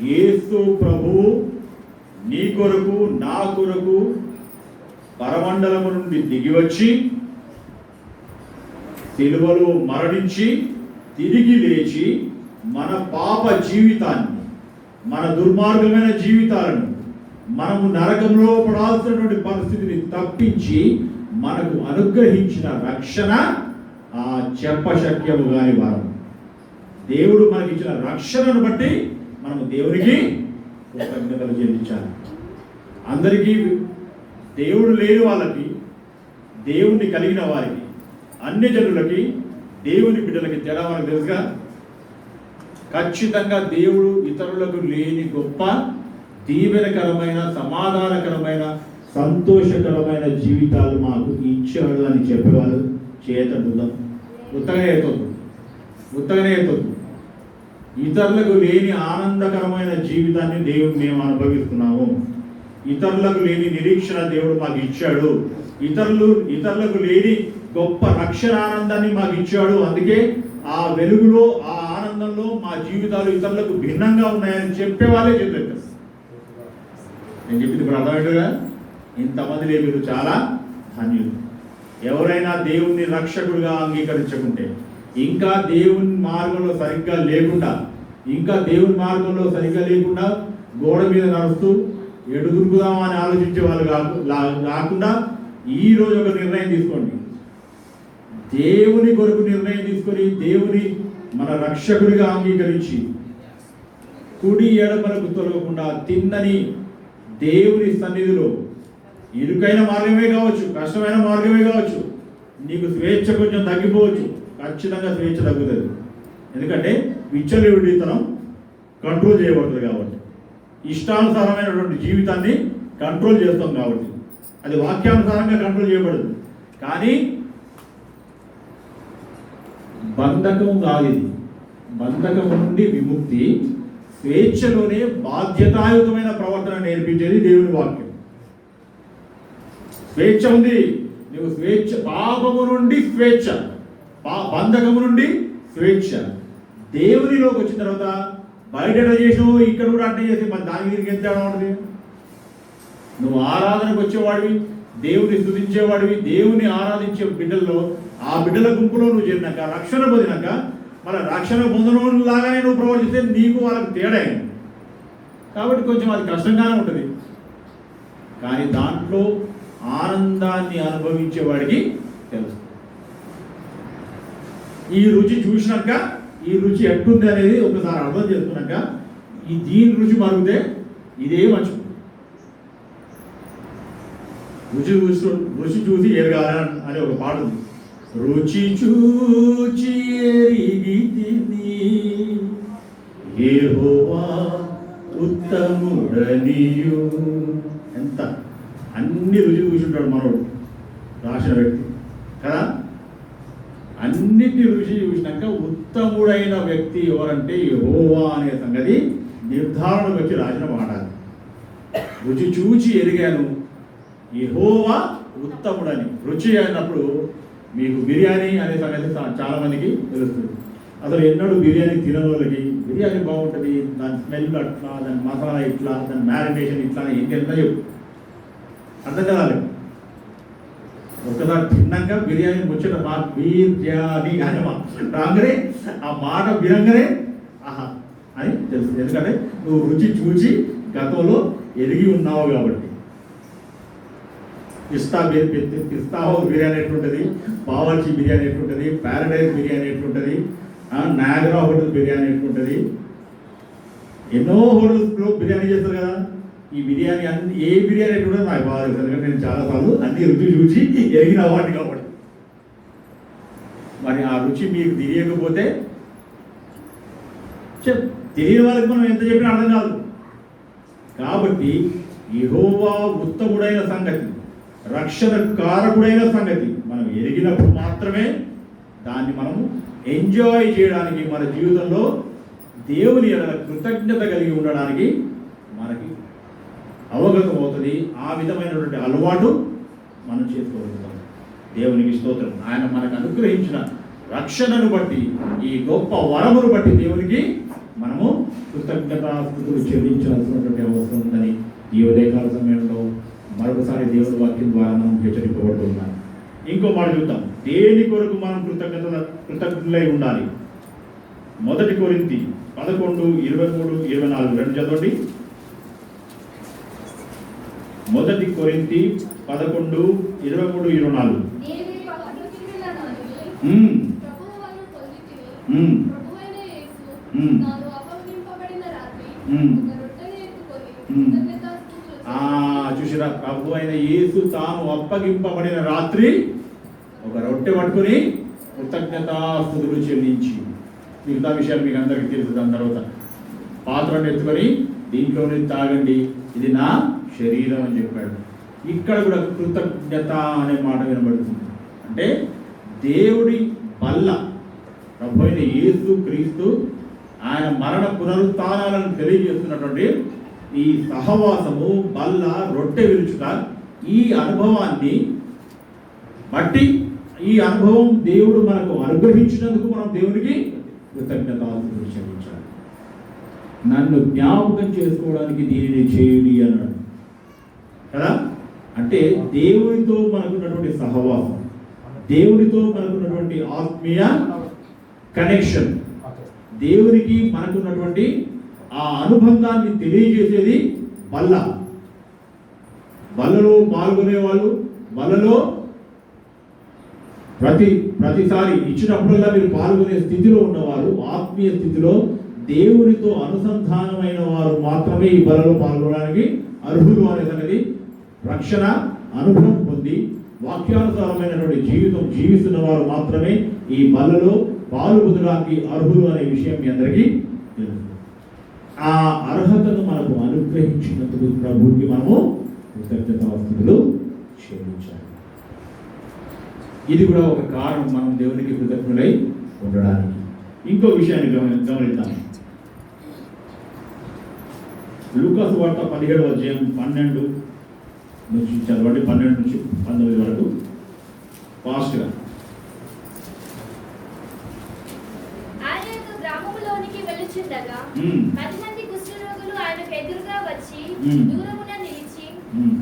యేసు ప్రభువు నీ కొరకు నా కొరకు పరమండలము నుండి దిగివచ్చి సిలువలో మరణించి తిరిగి లేచి మన పాప జీవితాన్ని, మన దుర్మార్గమైన జీవితాలను, మనము నరకంలో పడాల్సినటువంటి పరిస్థితిని తప్పించి మనకు అనుగ్రహించిన రక్షణ ఆ చెప్పశక్యము కాని వరం. దేవుడు మనకి ఇచ్చిన రక్షణను బట్టి మనము దేవునికి కృతజ్ఞతలు చెల్లించాలి. అందరికీ దేవుడు లేని వాళ్ళకి, దేవుణ్ణి కలిగిన వారికి, అన్ని జనులకి, దేవుని బిడ్డలకి తేడా మనకు తెలుసుగా. ఖచ్చితంగా దేవుడు ఇతరులకు లేని గొప్ప దీవెనకరమైన, సమాధానకరమైన, సంతోషకరమైన జీవితాలు మాకు ఇచ్చాడు అని చెప్పేవాళ్ళు చేయటం ఉత్తగానే ఎత్తొద్దు. ఇతరులకు లేని ఆనందకరమైన జీవితాన్ని దేవుడు మేము అనుభవిస్తున్నాము. ఇతరులకు లేని నిరీక్షణ దేవుడు మాకు ఇచ్చాడు. ఇతరులకు లేని గొప్ప రక్షణ ఆనందాన్ని మాకు ఇచ్చాడు. అందుకే ఆ వెలుగులో, ఆ ఆనందంలో మా జీవితాలు ఇతరులకు భిన్నంగా ఉన్నాయని చెప్పేవాళ్ళే చెప్పారు. నేను చెప్పింది ఇప్పుడు అర్థమవుతుందిగా. ఇంతమంది లేదు, చాలా ధన్యులు. ఎవరైనా దేవుణ్ణి రక్షకుడిగా అంగీకరించకుంటే, ఇంకా దేవుని మార్గంలో సరిగ్గా లేకుండా గోడ మీద నడుస్తూ ఎటు దురుకుదామా అని ఆలోచించే వాళ్ళు కాకుండా ఈరోజు ఒక నిర్ణయం తీసుకోండి. దేవుని కొరకు నిర్ణయం తీసుకొని దేవుని మన రక్షకుడిగా అంగీకరించి కుడి ఎడమలకు తొలగకుండా తిన్నని దేవుని సన్నిధిలో, ఇరుకైన మార్గమే కావచ్చు, కష్టమైన మార్గమే కావచ్చు, నీకు స్వేచ్ఛ కొంచెం తగ్గిపోవచ్చు. ఖచ్చితంగా స్వేచ్ఛ తగ్గుతుంది. ఎందుకంటే విచ్చలవిడితనం కంట్రోల్ చేయబడుతుంది కాబట్టి, ఇష్టానుసారమైనటువంటి జీవితాన్ని కంట్రోల్ చేస్తాం కాబట్టి, అది వాక్యానుసారంగా కంట్రోల్ చేయబడదు. కానీ బంధకం కాదు ఇది. బంధకం నుండి విముక్తి, స్వేచ్ఛలోనే బాధ్యతాయుతమైన ప్రవర్తన నేర్పించేది దేవుని వాక్యం. స్వేచ్ఛ ఉంది, నువ్వు స్వేచ్ఛ, పాపము నుండి స్వేచ్ఛ, బంధకము నుండి స్వేచ్ఛ. దేవునిలోకి వచ్చిన తర్వాత బయట ఎట్లా చేసినావు, ఇక్కడ కూడా అట్లా చేసి మరి దాని దీనికి ఎంత తేడా ఉంటుంది? నువ్వు ఆరాధనకు వచ్చేవాడివి, దేవుని స్తుతించేవాడివి, దేవుని ఆరాధించే బిడ్డల్లో ఆ బిడ్డల గుంపులో నువ్వు చేరినాక, రక్షణ పొందినాక, మన రక్షణ పొందడంలాగానే నువ్వు ప్రవర్తిస్తే నీకు వాళ్ళకి తేడా అయింది. కాబట్టి కొంచెం అది కష్టంగానే ఉంటుంది. కానీ దాంట్లో ఆనందాన్ని అనుభవించేవాడికి తెలుసు. ఈ రుచి చూసినాక, ఈ రుచి ఎట్టుంది అనేది ఒకసారి అర్థం చేసుకున్నాక, దీని రుచి మరుగుతే ఇదే మంచి. రుచి చూసి ఎరగాలి అనే ఒక పాట ఉంది. రుచి చూచి ఎరిగితిని యెహోవా ఉత్తముడనియు. ఎంత అన్ని రుచి చూసుంటాడు మనోడు, రాసిన వ్యక్తి కదా. అన్నిటిని రుచి చూసినాక ఉత్తముడైన వ్యక్తి ఎవరంటే యెహోవా అనే సంగతి నిర్ధారణకు వచ్చి రాసిన మాట. రుచి చూచి ఎరిగాను యెహోవా ఉత్తముడని. రుచి అయినప్పుడు మీకు బిర్యానీ అనే సంగతి చాలా మందికి తెలుస్తుంది. అసలు ఎన్నడూ బిర్యానీ తినని వాళ్ళకి బిర్యానీ బాగుంటుంది, దాని స్మెల్ అట్లా, దాని మసాలా ఇట్లా, దాని మ్యారినేషన్ ఇట్లా, ఎంత చెప్పు అర్థం కదాలి. ఒకసారి తిన్నాక బిర్యానీ ముచ్చట మా బిర్యానీ అని రాగానే ఆ మాట వినంగానే ఆహా అని తెలుస్తుంది. ఎందుకంటే నువ్వు రుచి చూచి గతంలో ఎరిగి ఉన్నావు కాబట్టి. పిస్తా హౌస్ బిర్యానీ ఎట్లుంటుంది, బావర్చి బిర్యానీ ఎట్లుంటుంది, ప్యారడైజ్ బిర్యానీ ఎట్లుంటుంది, నాగరా హోటల్ బిర్యానీ ఎట్లుంటుంది, ఎన్నో హోటల్స్లో బిర్యానీ చేస్తారు కదా. ఈ బిర్యానీ అన్ని ఏ బిర్యానీ ఎట్లుంటుందో నాకు బాగా తెలుసు. ఎందుకంటే నేను చాలాసార్లు అన్ని రుచి చూసి ఎరిగిన వాడిని కాబట్టి. మరి ఆ రుచి మీకు తెలియకపోతే తెలియని వాళ్ళకి మనం ఎంత చెప్పినా అర్థం కాదు. కాబట్టి యెహోవా ఉత్తముడైన సంగతి, రక్షణ కారకుడైన సంగతి మనం ఎరిగినప్పుడు మాత్రమే దాన్ని మనము ఎంజాయ్ చేయడానికి, మన జీవితంలో దేవుని ఎడల కృతజ్ఞత కలిగి ఉండడానికి మనకి అవగతం అవుతుంది. ఆ విధమైనటువంటి అలవాటు మనం చేసుకోగలుగుతాం. దేవునికి స్తోత్రం. ఆయన మనకు అనుగ్రహించిన రక్షణను బట్టి, ఈ గొప్ప వరమును బట్టి దేవునికి మనము కృతజ్ఞతాస్తుతులు చెల్లించాల్సినటువంటి అవసరం ఉందని ఈ ఉదయకాల సమయంలో మరొకసారి దేవుని వాక్యం ద్వారా మనం హెచ్చరింపబడుతున్నాం. ఇంకో మాట చూద్దాం, దేని కొరకు మనం కృతజ్ఞులై ఉండాలి. 1 కొరింథీ 11:23-24 రెండు చదవండి. 1 కొరింథీ 11:23-24. చూసిరా, ప్రభు అయిన యేసు తాను అప్పగింపబడిన రాత్రి ఒక రొట్టె పట్టుకుని కృతజ్ఞతాస్తుతులు చెల్లించి, మిగతా విషయాలు మీకు అందరికీ తెలుసు. దాని తర్వాత పాత్రను ఎత్తుకొని దీంట్లోనే తాగండి, ఇది నా శరీరం అని చెప్పాడు. ఇక్కడ కూడా కృతజ్ఞత అనే మాట వినబడుతుంది. అంటే దేవుడి బల్ల, ప్రభు అయిన యేసు క్రీస్తు ఆయన మరణ పునరుత్థానాలను తెలియజేస్తున్నటువంటి ఈ సహవాసము, బల్ల, రొట్టె విరుచుట, ఈ అనుభవాన్ని బట్టి, ఈ అనుభవం దేవుడు మనకు అనుగ్రహించినందుకు మనం దేవునికి కృతజ్ఞతాస్తుతులు చెల్లించాలి. నన్ను జ్ఞాపకం చేసుకోవడానికి దీనిని చేయుడి అన్నాడు కదా. అంటే దేవునితో మనకున్నటువంటి సహవాసం, దేవునితో మనకున్నటువంటి ఆత్మీయ కనెక్షన్, దేవునికి మనకున్నటువంటి ఆ అనుబంధాన్ని తెలియజేసేది బల్ల. బల్లలో పాల్గొనే వాళ్ళు, బల్లలో ప్రతిసారి ఇచ్చినప్పుడల్లా మీరు పాల్గొనే స్థితిలో ఉన్నవారు, ఆత్మీయ స్థితిలో దేవునితో అనుసంధానమైన వారు మాత్రమే ఈ బలలో పాల్గొనడానికి అర్హులు అనే సంగతి, రక్షణ అనుభవం పొంది వాక్యానుసారమైనటువంటి జీవితం జీవిస్తున్న వారు మాత్రమే ఈ బలలో పాల్గొనడానికి అర్హులు అనే విషయం మీ అందరికీ తెలుసు. ఆ అర్హతను మనకు అనుగ్రహించినందుకు ప్రభువుకి మనము కృతజ్ఞతాస్తుతులు చెల్లించాలి. ఇది కూడా ఒక కారణం మనం దేవునికి కృతజ్ఞులై ఉండడానికి. ఇంకో విషయాన్ని గమనిద్దాం. లూకాసు వార్త 17వ అధ్యాయం 12 నుంచి చదవండి, 12 నుంచి 19 వరకు ఫాస్ట్గా. ఆయన యొక్క గ్రామములోనికి వెళ్ళుచుండగా 10 మంది కుష్ఠరోగులు ఆయనకు ఎదురుగా వచ్చి దూరమున నిలిచి,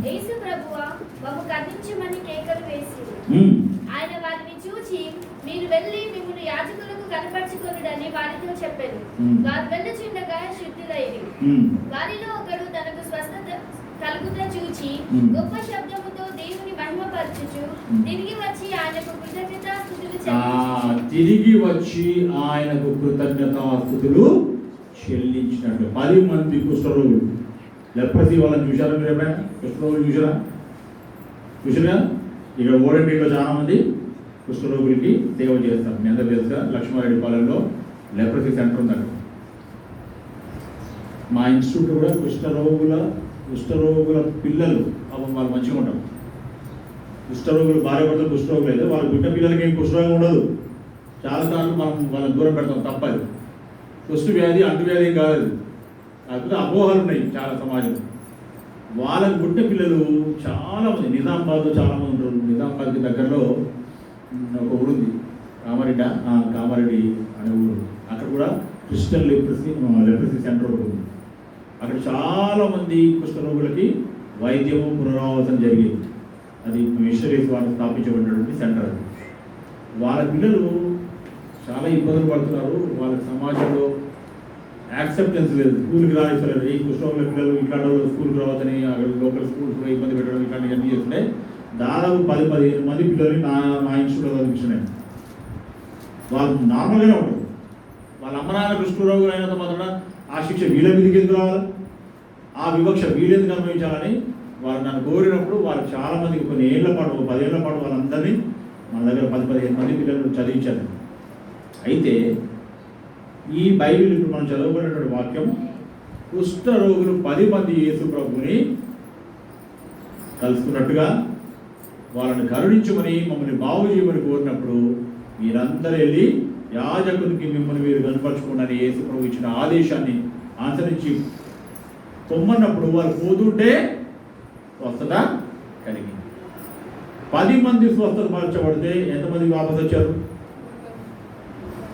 యేసు ప్రభువా, మమ్ము కరుణించుమని కేకలు వేసిరి. ఆయన వారిని చూచి, మీరు వెళ్ళి మిమ్మును యాజకులకు కనపరచుకొనుడని వారితో చెప్పారు. వారు వెళ్ళుచుండగా శుద్ధులైరి. వారిలో ఒకడు తనకు స్వస్థత కలుగుట చూచి గొప్ప శబ్దముతో దేవుని మహిమపరచుచు తిరిగి వచ్చి ఆయనకు కృతజ్ఞతాస్తుతులు చెల్లించినట్టు 10 మంది కుష్ఠరోగులు, లెప్రసీ వాళ్ళని చూశారా మీరు ఎప్పుడైనా? కుష్ఠరోగులు చూసారా? ఇక్కడ ఓడండిలో చాలా మంది కుష్ఠరోగులకి సేవ చేస్తారు. మీ అందరూ తెలుసుగా, లక్ష్మారెడ్డిపాలెంలో లెప్రసీ సెంటర్ ఉంది అక్కడ. మా ఇన్స్టిట్యూట్ కూడా కుష్ఠరోగుల పిల్లలు పాపం వాళ్ళు మంచిగా ఉంటారు. కుష్ఠరోగులు భార్య భర్తలు కుష్ఠరోగులు అయితే వాళ్ళ బిడ్డ పిల్లలకి ఏం కుష్ఠరోగం ఉండదు. చాలాసార్లు మనం వాళ్ళని దూరం పెడతాం, తప్పదు. కుష్ఠ వ్యాధి అంటువ్యాధి కాదు, కాకపోతే అపోహలు ఉన్నాయి చాలా సమాజం. వాళ్ళ గుడ్డ పిల్లలు చాలామంది నిజామాబాద్లో చాలామంది ఉంటారు. నిజామాబాద్కి దగ్గరలో ఒక ఊరుంది, కామారెడ్డి అనే ఊరు. అక్కడ కూడా క్రిస్టియన్ లెప్రసీ సెంటర్ ఒకటి ఉంది. అక్కడ చాలామంది కుష్ఠరోగులకి వైద్యము పునరావాసం జరిగేది. అది మిషనరీస్ వాళ్ళు స్థాపించబడినటువంటి సెంటర్. అది వాళ్ళ పిల్లలు చాలా ఇబ్బందులు పడుతున్నారు. వాళ్ళ సమాజంలో యాక్సెప్టెన్స్ లేదు, స్కూల్కి రానిస్తలేదు. ఈ కుష్ఠరోగుల పిల్లలు ఇట్లాంటి వాళ్ళు స్కూల్కి రావద్దని అక్కడ లోకల్ స్కూల్స్ కూడా ఇబ్బంది పెట్టడం ఇట్లాంటివన్నీ చేస్తున్నాయి. దాదాపు 10-15 మంది పిల్లల్ని నా ఇన్స్టిట్యూట్లో చదివించినాయి. వాళ్ళు నార్మల్గానే ఉంటారు. వాళ్ళ అమ్మ నాన్న కుష్ఠరోగులు అయినంత మాత్రం ఆ శిక్ష వీళ్ళ మీదకి ఎందుకు రావాలి, ఆ వివక్ష వీళ్ళెందుకు అనుభవించాలని వాళ్ళు నన్ను కోరినప్పుడు వాళ్ళకి చాలామందికి కొన్ని ఏళ్ల పాటు 10 ఏళ్ల పాటు వాళ్ళందరినీ మన దగ్గర 10-15 మంది పిల్లలను చదివించారు. అయితే ఈ బైబిల్ ఇప్పుడు మనం చదవబడినటువంటి వాక్యం, కుష్ఠరోగులు 10 మంది యేసు ప్రభువుని కలుసుకున్నట్టుగా వాళ్ళని కరుణించమని మమ్మల్ని బాగు చేయమని కోరినప్పుడు మీరందరూ వెళ్ళి యాజకునికి మిమ్మల్ని మీరు కనపరచుకోండి యేసు ప్రభు ఇచ్చిన ఆదేశాన్ని అనుసరించి పొమ్మన్నప్పుడు వాళ్ళు పోతుంటే స్వస్థత కలిగింది. 10 మంది స్వస్థత పరచబడితే ఎంతమంది వాపసు వచ్చారు?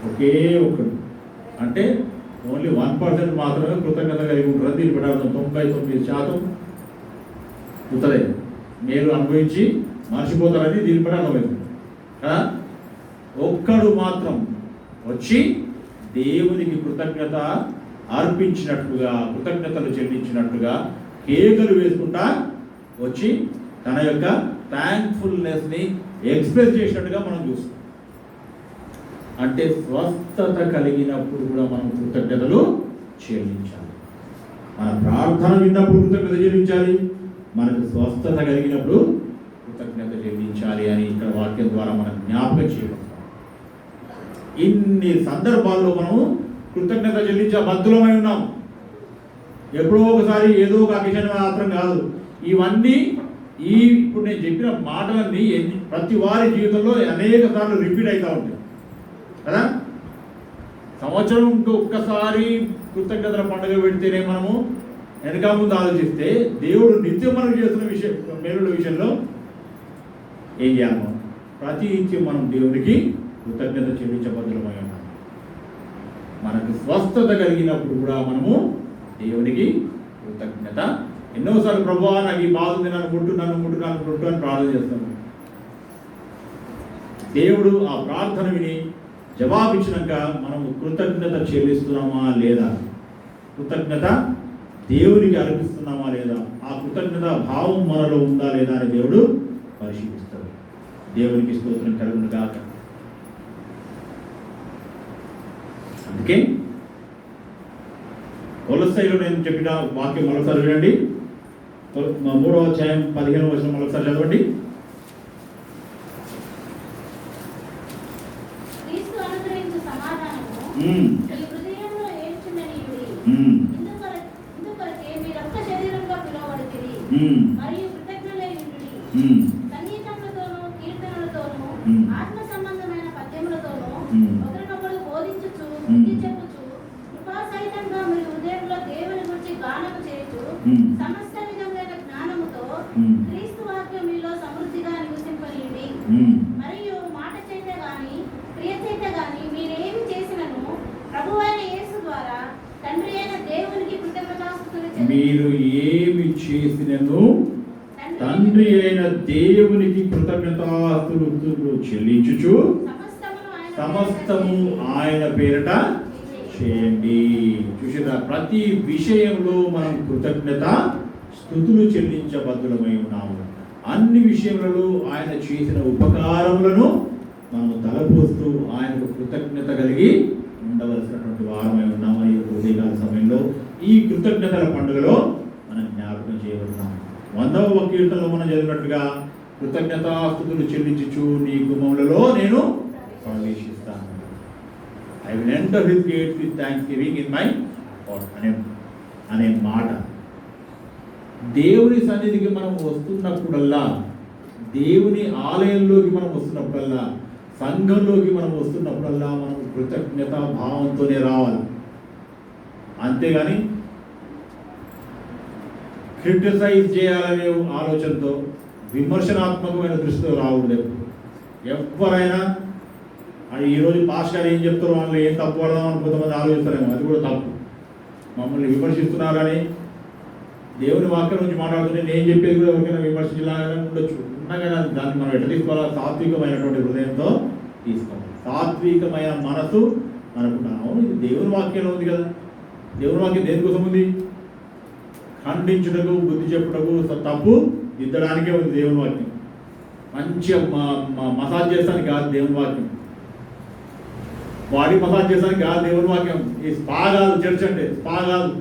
ఒకే ఒక్కడు. అంటే ఓన్లీ 1% మాత్రమే కృతజ్ఞత కలిగి ఉంటారు. దీని ప్రకారం 99% ఉత్తరే మీరు అనుభవించి మర్చిపోతారని దీని ప్రకారం అర్థమవుతుంది కదా. ఒక్కడు మాత్రం వచ్చి దేవునికి కృతజ్ఞత అర్పించినట్లుగా, కృతజ్ఞతలు చెల్లించినట్లుగా కేకలు వేసుకుంటా వచ్చి తన యొక్క థ్యాంక్ఫుల్నెస్ని ఎక్స్ప్రెస్ చేసినట్టుగా మనం చూస్తాం. అంటే స్వస్థత కలిగినప్పుడు కూడా మనం కృతజ్ఞతలు చెల్లించాలి. మన ప్రార్థన విన్నప్పుడు కృతజ్ఞత చెల్లించాలి, మనకు స్వస్థత కలిగినప్పుడు కృతజ్ఞత చెల్లించాలి అని ఇక్కడ వాక్యం ద్వారా మనం జ్ఞాపకం చేయబడతాం. ఇన్ని సందర్భాల్లో మనము కృతజ్ఞత చెల్లించే బద్ధులమై ఉన్నాం. ఎప్పుడో ఒకసారి ఏదో ఒక అకేషన్ మాత్రం కాదు. ఇవన్నీ ఇప్పుడు నేను చెప్పిన మాటలన్నీ ప్రతి వారి జీవితంలో అనేక సార్లు రిపీట్ అవుతూ ఉంటాయి కదా. సంవత్సరం ఒక్కసారి కృతజ్ఞతల పండుగ పెడితేనే మనము వెనక ముందు ఆలోచిస్తే దేవుడు నిత్యం మనకు చేస్తున్న మేలుల విషయంలో ఏం చేయాలి? మనం ప్రతి నిత్యం మనం దేవుడికి కృతజ్ఞత చెల్లించబద్ధులమై ఉన్నాం. మనకు స్వస్థత కలిగినప్పుడు కూడా మనము దేవునికి కృతజ్ఞత. ఎన్నోసార్లు ప్రభువా నాకు ఈ బాధ ఉంది, నన్ను ముట్టు అని ప్రార్థన చేస్తాము. దేవుడు ఆ ప్రార్థన విని జవాబిచ్చినాక మనము కృతజ్ఞత చెల్లిస్తున్నామా లేదా, కృతజ్ఞత దేవునికి అర్పిస్తున్నామా లేదా, ఆ కృతజ్ఞత భావం మనలో ఉందా లేదా అని దేవుడు పరిశీలిస్తాడు. దేవునికి స్తోత్రం కలుగును గాక. అందుకే కొలస్సైలో నేను చెప్పిన వాక్యం మరోసారి వినండి. 3వ అధ్యాయం 15వ వచనం మరోసారి చదవండి. మరియు కృతజ్ఞులైయుండుడి. సంగీతములతోనూ కీర్తనలతోనూ ఆత్మ సంబంధమైన పద్యములతోనూ ఒకరినొకరు బోధించుచు బుద్ధి చెప్పుచు కృపాసహితంగా మీరు హృదయంలో దేవుని గురించి గానము చేయుచు ఉమ్. సమస్త విధములైన జ్ఞానముతో ఉమ్. క్రీస్తు వాక్యం మీలో సమృద్ధిగా నివసింపనియండి. ఉమ్. మరియు మాట చేత గాని క్రియ చేత గాని మీరేమి చేసినను ప్రభువైన యేసు ద్వారా తండ్రి అయిన దేవునికి కృతజ్ఞతాస్తుతులు చెల్లించుచు. మీరు ఏమి చేసినను తండ్రి అయిన దేవునికి కృతజ్ఞతాస్తుతులు చెల్లించుచు సమస్తము ఆయన పేరట చేయండి. చూసారా, ప్రతి విషయంలో మనం కృతజ్ఞత స్తుతులు చెల్లించబద్ధులమై ఉన్నాము. అన్ని విషయములలో ఆయన చేసిన ఉపకారములను మనము తలపోస్తూ ఆయనకు కృతజ్ఞత కలిగి ఉండవలసినటువంటి వారమై ఉన్నామని ఉదయకాల సమయంలో ఈ కృతజ్ఞతల పండుగలో మనం జ్ఞాపకం చేయబడుతున్నాం. 100వ కీర్తనలో మనం చదివినట్టుగా కృతజ్ఞతాస్తుతులు చెల్లించుచు నీ గుమ్మములలో నేను ప్రవేశిస్తాను. I will enter his gates with thanksgiving in my heart అనే మాట. దేవుని సన్నిధికి మనం వస్తున్నప్పుడల్లా, దేవుని ఆలయంలోకి మనం వస్తున్నప్పుడల్లా, సంఘంలోకి మనం వస్తున్నప్పుడల్లా మనం కృతజ్ఞత భావంతోనే రావాలి. అంతేగాని క్రిటిసైజ్ చేయాలనే ఆలోచనతో, విమర్శనాత్మకమైన దృష్టితో రావడం. ఎవరైనా అది ఈరోజు పాస్ గారు ఏం చెప్తారో వాళ్ళు ఏం తప్పు పడదాం అని కొంతమంది ఆలోచిస్తారేమో, అది కూడా తప్పు. మమ్మల్ని విమర్శిస్తున్నారని దేవుని వాక్యం నుంచి మాట్లాడుతుంటే నేను చెప్పేది కూడా ఎవరికైనా విమర్శించలాగానే ఉండొచ్చు. ఉన్నా కానీ దాన్ని మనం ఎట్లా తీసుకోవాలా? సాత్వికమైనటువంటి హృదయంతో తీసుకోవాలి. సాత్వికమైన మనసు మనకు అవును, ఇది దేవుని వాక్యంలో ఉంది కదా. దేవుని వాక్యం దేనికోసం ఉంది? ఖండించుటకు, బుద్ధి చెప్పుటకు, తప్పు దిద్దడానికే ఉంది దేవుని వాక్యం. మంచిగా మసాజ్ చేస్తానికి కాదు దేవుని వాక్యం. బాడీ మసాజ్ చేస్తానికి కాదు దేవుని వాక్యం. ఈ స్పా కాదు చర్చ్ అంటే, స్పా కాదు,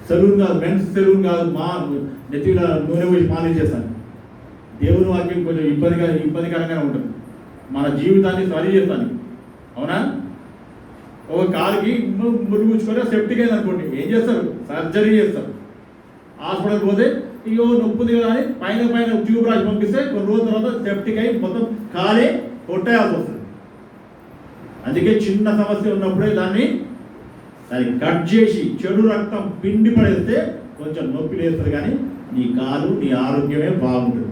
సెలూన్ కాదు, మెన్స్ సెలూన్ కాదు, నెత్తిలో నూనె పోసి మాలిష్ చేస్తాను. దేవుని వాక్యం కొంచెం ఇబ్బందికరంగానే ఉంటుంది. మన జీవితాన్ని సరి చేస్తాను. అవునా? ఒక కాలుకి మురుగుచ్చుకొని సెప్టిక్ అయింది అనుకోండి, ఏం చేస్తారు? సర్జరీ చేస్తారు. హాస్పిటల్ పోతే అయ్యో నొప్పుది కదా అని పైన ట్యూబ్ రాసి పంపిస్తే కొన్ని రోజుల తర్వాత సెప్టిక్ అయి మొత్తం కాలే కొట్టేయాల్సి వస్తుంది. అందుకే చిన్న సమస్య ఉన్నప్పుడే దాన్ని కట్ చేసి చెడు రక్తం పిండి పడేస్తే కొంచెం నొప్పి లేస్తుంది, కానీ నీ కాలు, నీ ఆరోగ్యమే బాగుంటుంది.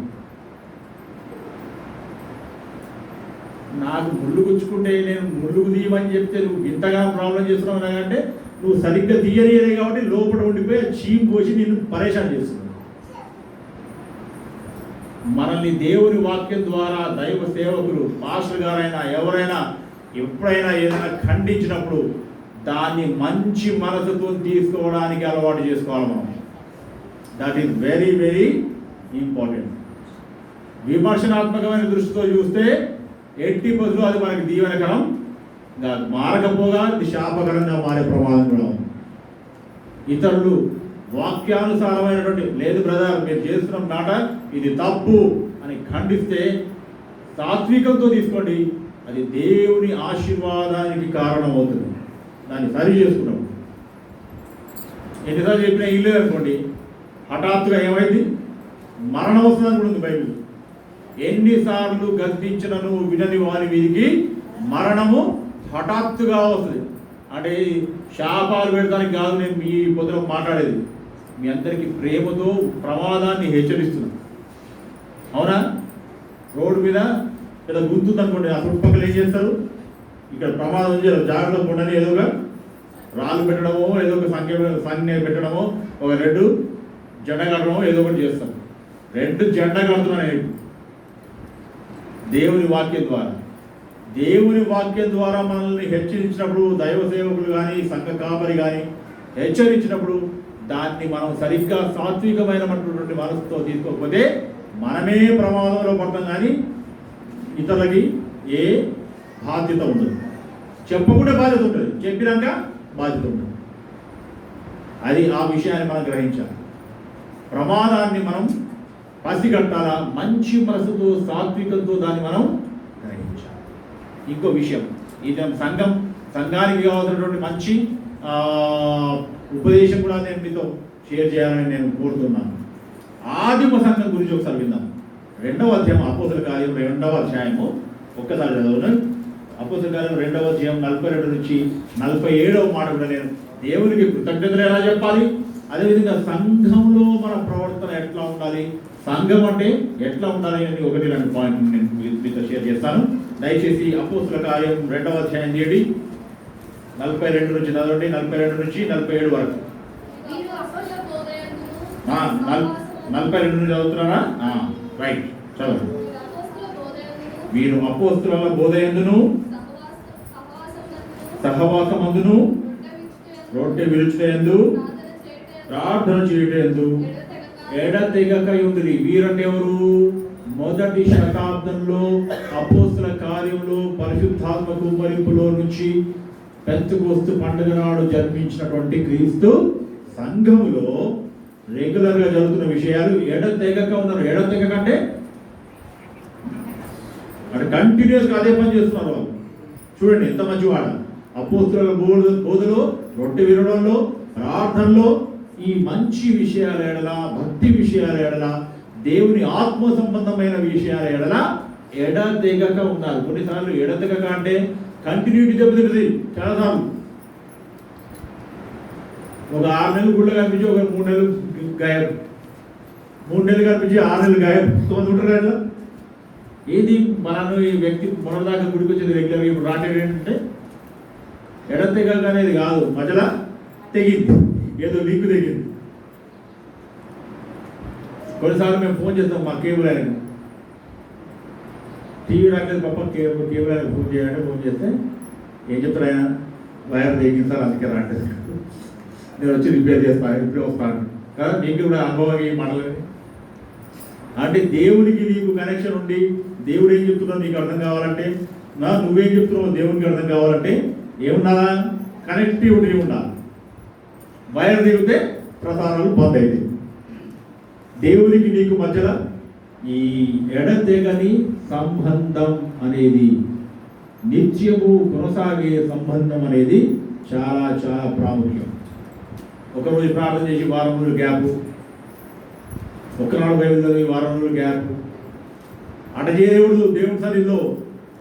నాకు ముళ్ళు గుచ్చుకుంటే నేను ముళ్ళుకు తీయమని చెప్తే నువ్వు ఇంతగా ప్రాబ్లం చేస్తున్నావు అంటే నువ్వు సరిగ్గా తీయలేదే కాబట్టి లోపల ఉండిపోయి చీమ్ పోసి నేను పరేషాన్ చేస్తున్నావు. మనల్ని దేవుని వాక్యం ద్వారా దైవ సేవకులు, పాస్టర్ గారైనా ఎవరైనా ఎప్పుడైనా ఏదైనా ఖండించినప్పుడు దాన్ని మంచి మనసుతో తీసుకోవడానికి అలవాటు చేసుకోవాలి మనం. That is very very important. విమర్శనాత్మకమైన దృష్టితో చూస్తే 80% అది మనకి దీవెనకరం కాదు, మారకపోగా ఇది శాపకరంగా మారే ప్రమాదం కూడా ఉంది. ఇతరులు వాక్యానుసారమైనటువంటి లేదు బ్రదర్ మీరు చేస్తున్న మాట ఇది తప్పు అని ఖండిస్తే సాత్వికంతో తీసుకోండి, అది దేవుని ఆశీర్వాదానికి కారణమవుతుంది. దాన్ని సరి చేసుకున్నాం. ఎన్నిసార్లు చెప్పినా ఇల్లు అనుకోండి, హఠాత్తుగా ఏమైంది? మరణం వస్తుందని కూడా ఉంది బైబిల్. ఎన్నిసార్లు గద్దించినను వినని వారి వీరికి మరణము హఠాత్తుగా వస్తుంది. అంటే శాపాలు పెడతానికి కాదు నేను మీ పొద్దున మాట్లాడేది, మీ అందరికీ ప్రేమతో ప్రమాదాన్ని హెచ్చరిస్తున్నాను. అవునా? రోడ్డు మీద ఇలా గుంతుంది అనుకోండి, ఆ చుట్టుపక్కల ఏం చేస్తారు? ఇక్కడ ప్రమాదం జాగ్రత్తగా ఉండని ఏదోగా రాళ్ళు పెట్టడమో, ఏదో ఒక సంఖ్య పెట్టడమో, ఒక రెడ్ జెండా కట్టడమో ఏదో ఒకటి చేస్తాం. రెడ్ జెండా కడుతున్నాను దేవుని వాక్యం ద్వారా. దేవుని వాక్యం ద్వారా మనల్ని హెచ్చరించినప్పుడు, దైవ సేవకులు కానీ సంఘ కాపరి కానీ హెచ్చరించినప్పుడు దాన్ని మనం సరిగ్గా సాత్వికమైనటువంటి మనసుతో తీసుకోకపోతే మనమే ప్రమాదంలో పడతాం, కానీ ఇతరులకి ఏ బాధ్యత ఉండదు. చెప్పకుండా బాధ్యత ఉంటుంది, చెప్పినాక బాధ్యత ఉంటుంది. అది ఆ విషయాన్ని మనం గ్రహించాలి. ప్రమాదాన్ని మనం పసిగట్టాలా, మంచి మనసుతో సాత్వికంతో దాన్ని మనం గ్రహించాలి. ఇంకో విషయం, ఇది సంఘానికి కావాల్సినటువంటి మంచి ఉపదేశం కూడా నేను మీతో షేర్ చేయాలని నేను కోరుతున్నాను. ఆదిమ సంఘం గురించి ఒకసారి విందాం. 2వ అధ్యాయం అపోస్తల కార్యం 2వ అధ్యాయము ఒక్కసారి చదవండి. అపోస్తల కార్యం 2వ అధ్యాయం 42 నుంచి 47వ మాట కూడా నేను దేవునికి కృతజ్ఞతలు ఎలా చెప్పాలి, అదేవిధంగా సంఘంలో మన ప్రవర్తన ఎట్లా ఉండాలి, సంఘం అంటే ఎట్లా ఉండాలి అని 1-2 పాయింట్ నేను మీతో షేర్ చేస్తాను. దయచేసి అపోస్తుల కార్యం 2వ అధ్యాయం చేయండి, 42 నుంచి చదవండి, 42 నుంచి 47 వరకు. 42 నుంచి చదువుతున్నారా? రైట్, చదవండి. మీరు అపోస్తుల బోధయందును సహవాసమందును రొట్టె విరుచుటయందు ప్రార్థన చేయుటయందు ఎడతెగక ఉండిరి. వీరంటే ఎవరు? మొదటి శతాబ్దంలో అపోస్తుల కార్యంలో పరిశుద్ధాత్మ కుమ్మరింపులో నుంచి పెంతెకొస్తు పండుగ నాడు జన్మించినటువంటి క్రీస్తు సంఘములో రెగ్యులర్ గా జరుగుతున్న విషయాలు ఎడతెగక ఉన్నారు. ఎడతెగక అంటే కంటిన్యూస్ గా అదే పని చేస్తున్నారు వాళ్ళు. చూడండి ఎంత మంచి వాడ. అపోస్తుల బోధలో, రొట్టె విరడంలో, ప్రార్థనలో, ఈ మంచి విషయాల ఎడల, భక్తి విషయాల ఎడల, దేవుని ఆత్మ సంబంధమైన విషయాల ఎడల ఎడతెగక ఉన్నారు. కొన్నిసార్లు ఎడతెగక అంటే కంటిన్యూటీ దెబ్బతింటుంది. చాలాసార్లు ఒక 6 నెలలు గుళ్ళ కనిపించి ఒక 3 నెలలు గాయబ్, 3 నెలలు కనిపించి 6 నెలలు గాయబ్. కొంతమంది ఉంటారు కదా. ఏది మనను ఈ వ్యక్తి మొన్నదాకా గుడికి వచ్చేది రెగ్యులర్గా, ఇప్పుడు రావట్లేదు. ఏంటంటే ఎడతెగక అనేది కాదు, మధ్యలో తెగింది, ఏదో లింక్ తెగింది. కొన్నిసార్లు మేము ఫోన్ చేస్తాం మా కేబుల్ ఆయన, టీవీ రాలేదు పప్ప, కేబుల్ ఆయన ఫోన్ చేయాలంటే ఫోన్ చేస్తే ఏం చెప్తారు ఆయన, వైర్ తెగింది సార్ అందుకే రావట్లేదు, నేను వచ్చి రిపేర్ చేస్తాను, ఇప్పుడే వస్తాను కదా. నీకు కూడా అనుభవం ఈ మాటలు అంటే దేవునికి నీకు కనెక్షన్ ఉండి దేవుడు ఏం చెప్తున్నావు నీకు అర్థం కావాలంటే, నువ్వేం చెప్తున్నావు దేవునికి అర్థం కావాలంటే ఏముండాలా? కనెక్టివిటీ ఉండాలి. వైర్ తిరిగితే ప్రసారాలు బంద్ అయితే. దేవునికి నీకు మధ్యలో ఈ ఎడతెగని సంబంధం అనేది, నిత్యము కొనసాగే సంబంధం అనేది చాలా చాలా ప్రాముఖ్యం. ఒకరోజు ప్రార్థన చేసి వారం రోజులు గ్యాప్, ఒకనాడు బైబిల్ చదివి వారం రోజులు గ్యాప్ అట చేయకూడదు. దేవుని సన్నిధిలో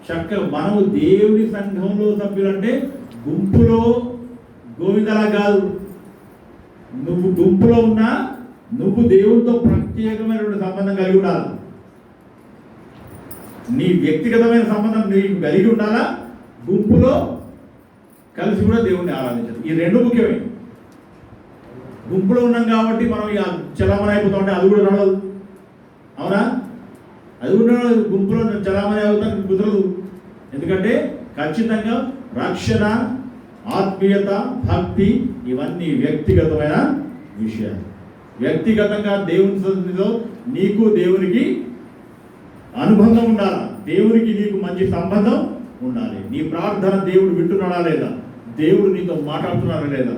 చక్కగా మనము దేవుని సంఘంలో సభ్యులంటే గుంపులో గోవిందలా కాదు. నువ్వు గుంపులో ఉన్నా నువ్వు దేవునితో ప్రత్యేకమైనటువంటి సంబంధం కలిగి ఉండాలి. నీ వ్యక్తిగతమైన సంబంధం నీకు కలిగి ఉండాలా, గుంపులో కలిసి కూడా దేవుణ్ణి ఆరాధించాలి. ఈ రెండు ముఖ్యమే. గుంపులో ఉన్నాం కాబట్టి మనం ఇక చలామణి అయిపోతా ఉంటే అది కూడా నడవదు. అవునా? అది కూడా గుంపులో చలామణి అవుతానికి కుదరదు. ఎందుకంటే ఖచ్చితంగా రక్షణ, ఆత్మీయత, భక్తి ఇవన్నీ వ్యక్తిగతమైన విషయాలు. వ్యక్తిగతంగా దేవుని సన్నిధిలో నీకు దేవునికి అనుబంధం ఉండాలి. దేవునికి నీకు మంచి సంబంధం ఉండాలి. నీ ప్రార్థన దేవుడు వింటున్నాడా లేదా, దేవుడు నీతో మాట్లాడుతున్నాడా లేదా,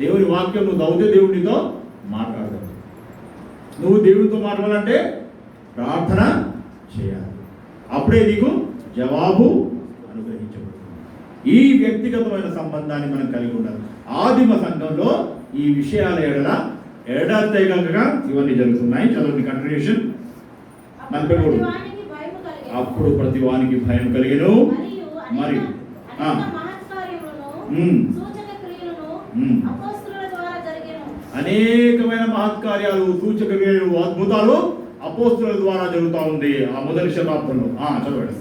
దేవుని వాక్యం నువ్వు చదివితే దేవుడు నీతో మాట్లాడతాడు. నువ్వు దేవునితో మాట్లాడాలంటే ప్రార్థన చేయాలి. అప్పుడే నీకు జవాబు అనుగ్రహించబడుతుంది. ఈ వ్యక్తిగతమైన సంబంధాన్ని మనం కలిగి ఉండాలి. ఆదిమ సంఘంలో ఈ విషయాల ఎడతెగక ఇవన్నీ జరుగుతున్నాయి. చదువుని కంటిన్యూషన్ 43. అప్పుడు ప్రతి వానికి భయం కలిగెను, మరియు అనేకమైన మహత్కార్యాలు, సూచక క్రియలు, అద్భుతాలు అపోస్తుల ద్వారా జరుగుతూ ఉంది ఆ మొదటి శతాబ్దంలో. చదవండి.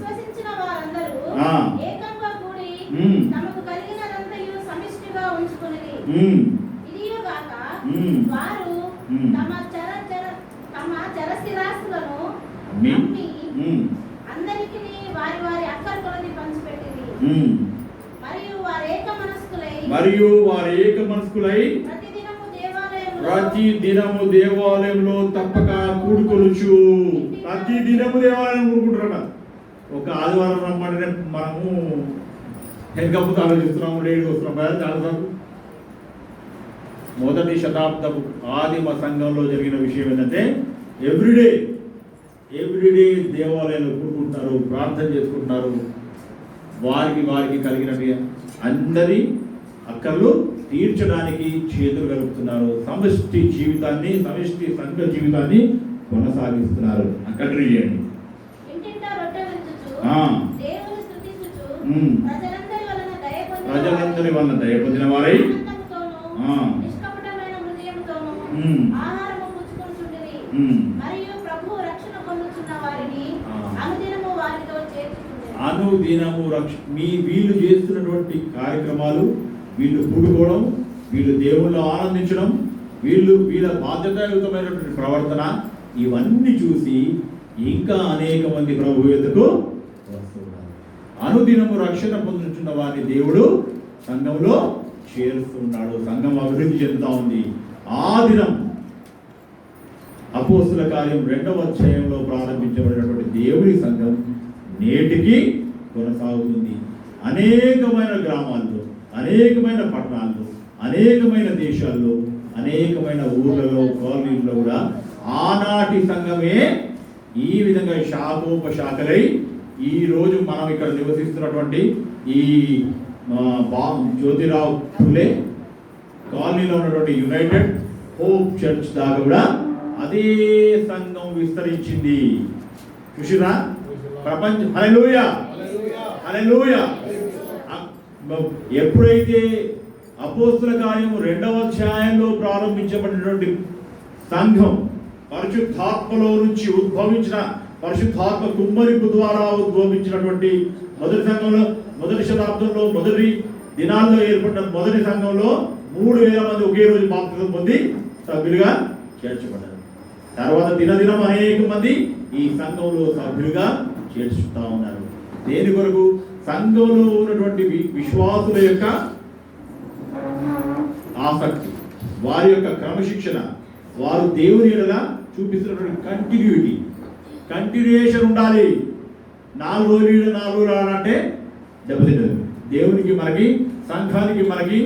మరియు వారి ఏక మనస్కులై ప్రతి దినము దేవాలయంలో తప్పక కూడుకొనుచు. ప్రతి దినము దేవాలయం కూడుకుంటారట. ఒక ఆదివారం రమ్మంటే మనము వెనకపోతే ఆలోచిస్తున్నాము, లేట్ వస్తున్నాం కదా చాలాసార్లు. మొదటి శతాబ్దపు ఆదిమ సంఘంలో జరిగిన విషయం ఏంటంటే ఎవ్రీడే దేవాలయంలో కూడుకుంటున్నారు, ప్రార్థన చేసుకుంటున్నారు. వారికి కలిగిన అందరి అక్కర్లు తీర్చడానికి చేతులు కలుపుతున్నారు. సమష్టి సంఘ జీవితాన్ని కొనసాగిస్తున్నారు. కంటిన్యూ చేయండి. ప్రజలందరి వలన దయ పొందిన వారై ఆహారము పుచ్చుకొనుచుండిరి. మ్మ్. మరియు ప్రభువు రక్షణ పొందుతున్న వారిని ఆ. అనుదినము వారితో చేర్చుచుండెను. అనుదినము వీళ్ళు చేస్తున్నటువంటి కార్యక్రమాలు, వీళ్ళు కూడుకోవడం, వీళ్ళు దేవుళ్ళు ఆనందించడం, వీళ్ళ బాధ్యతాయుతమైనటువంటి ప్రవర్తన, ఇవన్నీ చూసి ఇంకా అనేక మంది ప్రభు యొద్దకు వస్తున్నారు. అనుదినము రక్షణ పొందుతున్న వారిని దేవుడు సంఘంలో చేరుస్తున్నాడు. సంఘం అభివృద్ధి చెందుతా ఉంది. ఆ దినం అపోస్తుల కార్యం 2వ అధ్యాయంలో ప్రారంభించబడినటువంటి దేవుని సంఘం నేటికి కొనసాగుతుంది. అనేకమైన గ్రామాల్లో, అనేకమైన పట్టణాల్లో, అనేకమైన దేశాల్లో, అనేకమైన ఊర్లలో, కాలనీల్లో కూడా ఆనాటి సంఘమే ఈ విధంగా శాఖోపశాఖలై ఈ రోజు మనం ఇక్కడ నివసిస్తున్నటువంటి ఈ జ్యోతిరావు ఫులే కాలనీలో ఉన్నటువంటి యునైటెడ్ హోప్ చర్చ్ దాకా కూడా అదే సంఘం విస్తరించింది. చూసిరా ప్రపంచం. హల్లెలూయా, హల్లెలూయా. ఎప్పుడైతే అపోస్తుల కార్యం 2వ అధ్యాయంలో ప్రారంభించబడినటువంటి సంఘం పరిశుద్ధాత్మలో నుంచి ఉద్భవించిన, పరిశుద్ధాత్మ కుమ్మరింపు ద్వారా ఉద్భవించినటువంటి మొదటి సంఘంలో, మొదటి శతాబ్దంలో, మొదటి దినాల్లో ఏర్పడిన మొదటి సంఘంలో 3000 మంది ఒకే రోజు బాప్తిజం పొంది సభ్యులుగా చేర్చబడ్డారు. తర్వాత దినదినం అనేక మంది ఈ సంఘంలో సభ్యులుగా చేర్చుతా ఉన్నారు. దేని కొరకు? సంఘంలో ఉన్నటువంటి విశ్వాసుల యొక్క ఆసక్తి, వారి యొక్క క్రమశిక్షణ, వారు దేవుని ఎడల చూపిస్తున్నటువంటి కంటిన్యూయేషన్ ఉండాలి. 4 రోజులు ఆడంటే దెబ్బతింటది. దేవునికి మనకి, సంఘానికి మనకి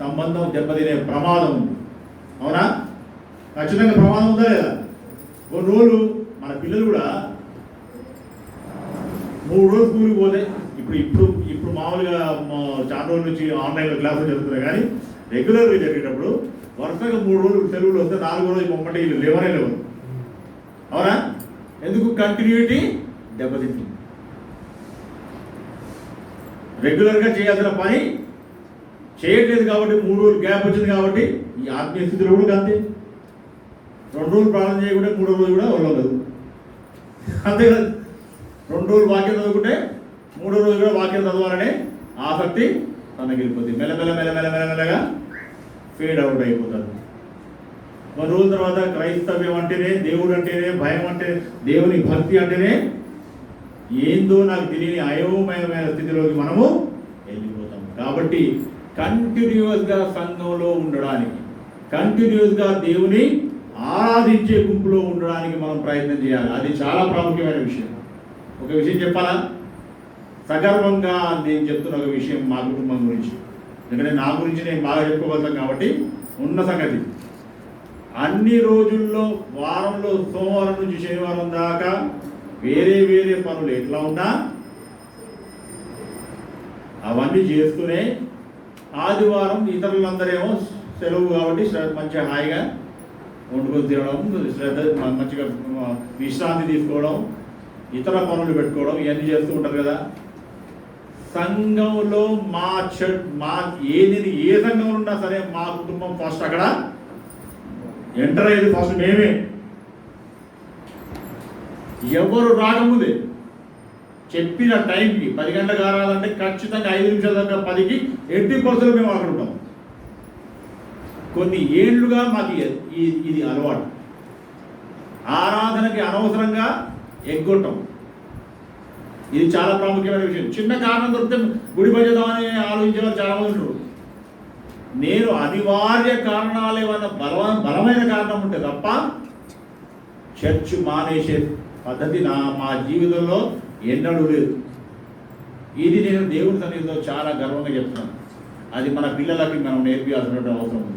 సంబంధం దెబ్బతినే ప్రమాదం ఉంది. అవునా? ఖచ్చితంగా ప్రమాదం ఉందా లేదా? కొన్ని రోజులు మన పిల్లలు కూడా 3 రోజులు స్కూల్కి పోతే, ఇప్పుడు మామూలుగా చాలా రోజుల నుంచి ఆన్లైన్లో క్లాసులు జరుగుతున్నాయి, కానీ రెగ్యులర్గా జరిగేటప్పుడు వరుసగా 3 రోజులు సెలవులు వస్తే 4వ రోజు మొమ్మటి లేవనే లేవు. అవునా? ఎందుకు? కంటిన్యూటీ దెబ్బతింటుంది. రెగ్యులర్గా చేయాల్సిన పని చేయట్లేదు కాబట్టి 3 రోజులు గ్యాప్ వచ్చింది కాబట్టి ఈ ఆత్మీయ స్థితిలో కూడా అంతే. 2 రోజులు ప్రార్థన చేయకుంటే 3వ రోజు కూడా ఉండదు. అంతే కదా? 2 రోజులు వాక్యం చదువుకుంటే 3వ రోజు కూడా వాక్యం చదవాలనే ఆసక్తి తనకి వెళ్ళిపోతుంది. మెల్లగా ఫేడ్ అవుట్ అయిపోతారు. కొన్ని రోజుల తర్వాత క్రైస్తవ్యం అంటేనే, దేవుడు అంటేనే, భయం అంటే, దేవుని భక్తి అంటేనే ఏందో నాకు తెలియని అయోమయమైన స్థితిలోకి మనము వెళ్ళిపోతాం. కాబట్టి కంటిన్యూస్గా సంఘంలో ఉండడానికి, కంటిన్యూస్గా దేవుని ఆరాధించే గుంపులో ఉండడానికి మనం ప్రయత్నం చేయాలి. అది చాలా ప్రాముఖ్యమైన విషయం. ఒక విషయం చెప్పాలా? సగర్వంగా నేను చెప్తున్న ఒక విషయం మా కుటుంబం గురించి, ఎందుకంటే నా గురించి నేను బాగా చెప్పుకోగలుగుతాను కాబట్టి ఉన్న సంగతి. అన్ని రోజుల్లో, వారంలో సోమవారం నుంచి శనివారం దాకా వేరే పనులు ఎట్లా ఉన్నా అవన్నీ చేస్తూనే ఆదివారం ఇతరులందరేమో సెలవు కాబట్టి మంచిగా హాయిగా వండుకొని తినడం, మంచిగా విశ్రాంతి తీసుకోవడం, ఇతర పనులు పెట్టుకోవడం, ఇవన్నీ చేస్తూ ఉంటారు కదా. సంఘంలో ఏ సంఘంలో ఉన్నా సరే మా కుటుంబం ఫస్ట్ అక్కడ ఎంటర్ అయ్యేది ఫస్ట్ మేమే. ఎవరు రాకముందే చెప్పిన టైంకి 10 గంటలకు రావాలంటే ఖచ్చితంగా 5 నిమిషాల దాకా 10కి 80% మేము అక్కడ ఉంటాం. కొన్ని ఏళ్లుగా మాకు ఇది అలవాటు. ఆరాధనకి అనవసరంగా ఎగ్గొట్టం. ఇది చాలా ప్రాముఖ్యమైన విషయం. చిన్న కారణం దొరికితే గుడి భజదామని ఆలోచించే వాళ్ళు చాలా మంది ఉంటారు. నేను అనివార్య కారణాలు ఏమన్నా బలమైన కారణం ఉంటే తప్ప చర్చ్ మానేసే పద్ధతి మా జీవితంలో ఎన్నడూ లేదు. ఇది నేను దేవుని సన్నిధిలో చాలా గర్వంగా చెప్తున్నాను. అది మన పిల్లలకి మనం నేర్పించాల్సినటువంటి అవసరం ఉంది.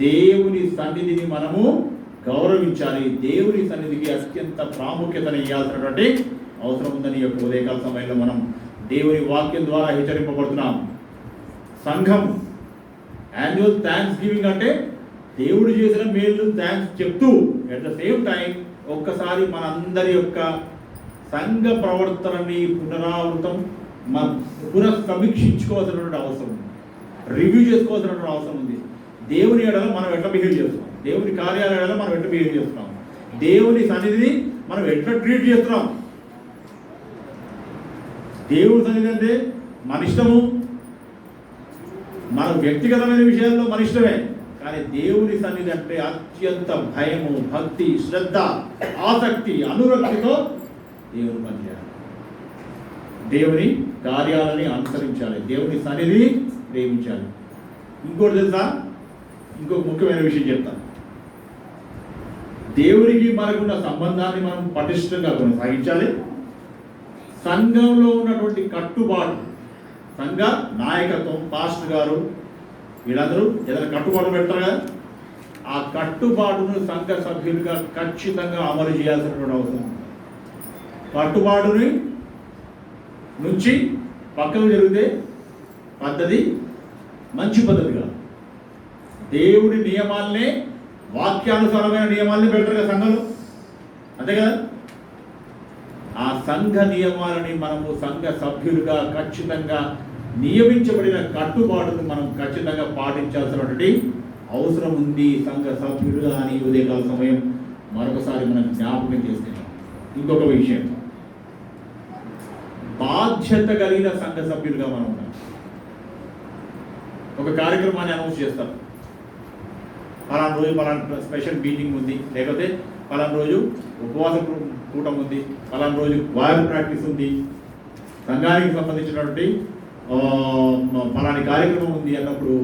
దేవుని సన్నిధిని మనము గౌరవించాలి. దేవుని సన్నిధికి అత్యంత ప్రాముఖ్యతను ఇవ్వాల్సినటువంటి అవసరం ఉందని యొక్క ఉదయకాల సమయంలో మనం దేవుని వాక్యం ద్వారా హెచ్చరింపబడుతున్నాం. సంఘం యాన్యువల్ థ్యాంక్స్ గివింగ్ అంటే దేవుడు చేసిన మేలు థ్యాంక్స్ చెప్తూ అట్ ద సేమ్ టైం ఒక్కసారి మనందరి యొక్క సంఘ ప్రవర్తనని పునఃసమీక్షించుకోవాల్సినటువంటి అవసరం ఉంది. రివ్యూ చేసుకోవాల్సినటువంటి అవసరం ఉంది. దేవుని ఎడల మనం ఎట్లా బిహేవ్ చేస్తున్నాం, దేవుని కార్యాల ఎడల మనం ఎట్లా బిహేవ్ చేస్తున్నాం, దేవుని సన్నిధిని మనం ఎట్లా ట్రీట్ చేస్తున్నాం. దేవుని సన్నిధి అంటే మన ఇష్టము, మన వ్యక్తిగతమైన విషయాల్లో మన ఇష్టమే, కానీ దేవుని సన్నిధి అంటే అత్యంత భయము, భక్తి, శ్రద్ధ, ఆసక్తి, అనురక్తితో దేవుని పని చేయాలి, దేవుని కార్యాలని అనుసరించాలి, దేవుని సన్నిధిని ప్రేమించాలి. ఇంకోటి తెలుసా, ఇంకొక ముఖ్యమైన విషయం చెప్తాను. దేవునికి మనకున్న సంబంధాన్ని మనం పటిష్టంగా కొనసాగించాలి. సంఘంలో ఉన్నటువంటి కట్టుబాటు, సంఘ నాయకత్వం, పాస్టర్ గారు వీళ్ళందరూ ఏదైనా కట్టుబాటు పెడతారు కదా, ఆ కట్టుబాటును సంఘ సభ్యులుగా ఖచ్చితంగా అమలు చేయాల్సినటువంటి అవసరం. కట్టుబాటుని నుంచి పక్కకు జరిగితే పద్ధతి మంచి పద్ధతి కాదు. దేవుడి నియమాలనే, వాక్యానుసారమైన నియమాలని పెడతారు కదా సంఘంలో, అంతే కదా. ఆ సంఘ నియమాలని మనము సంఘ సభ్యులుగా ఖచ్చితంగా నియమించబడిన కట్టుబాటును మనం ఖచ్చితంగా పాటించాల్సినటువంటి అవసరం ఉంది సంఘ సభ్యులుగా అని ఉదయకాల సమయం మరొకసారి మనం జ్ఞాపకం చేసుకున్నాం. ఇంకొక విషయం, బాధ్యత కలిగిన సంఘ సభ్యులుగా మనం ఉన్నాం. ఒక కార్యక్రమాన్ని అనౌన్స్ చేస్తాం, పలానా రోజు పలానా స్పెషల్ మీటింగ్ ఉంది, లేకపోతే పలానా రోజు ఉపవాస కూటం ఉంది, పలానా రోజు వాయు ప్రాక్టీస్ ఉంది, సంఘానికి సంబంధించినటువంటి పలాని కార్యక్రమం ఉంది అన్నప్పుడు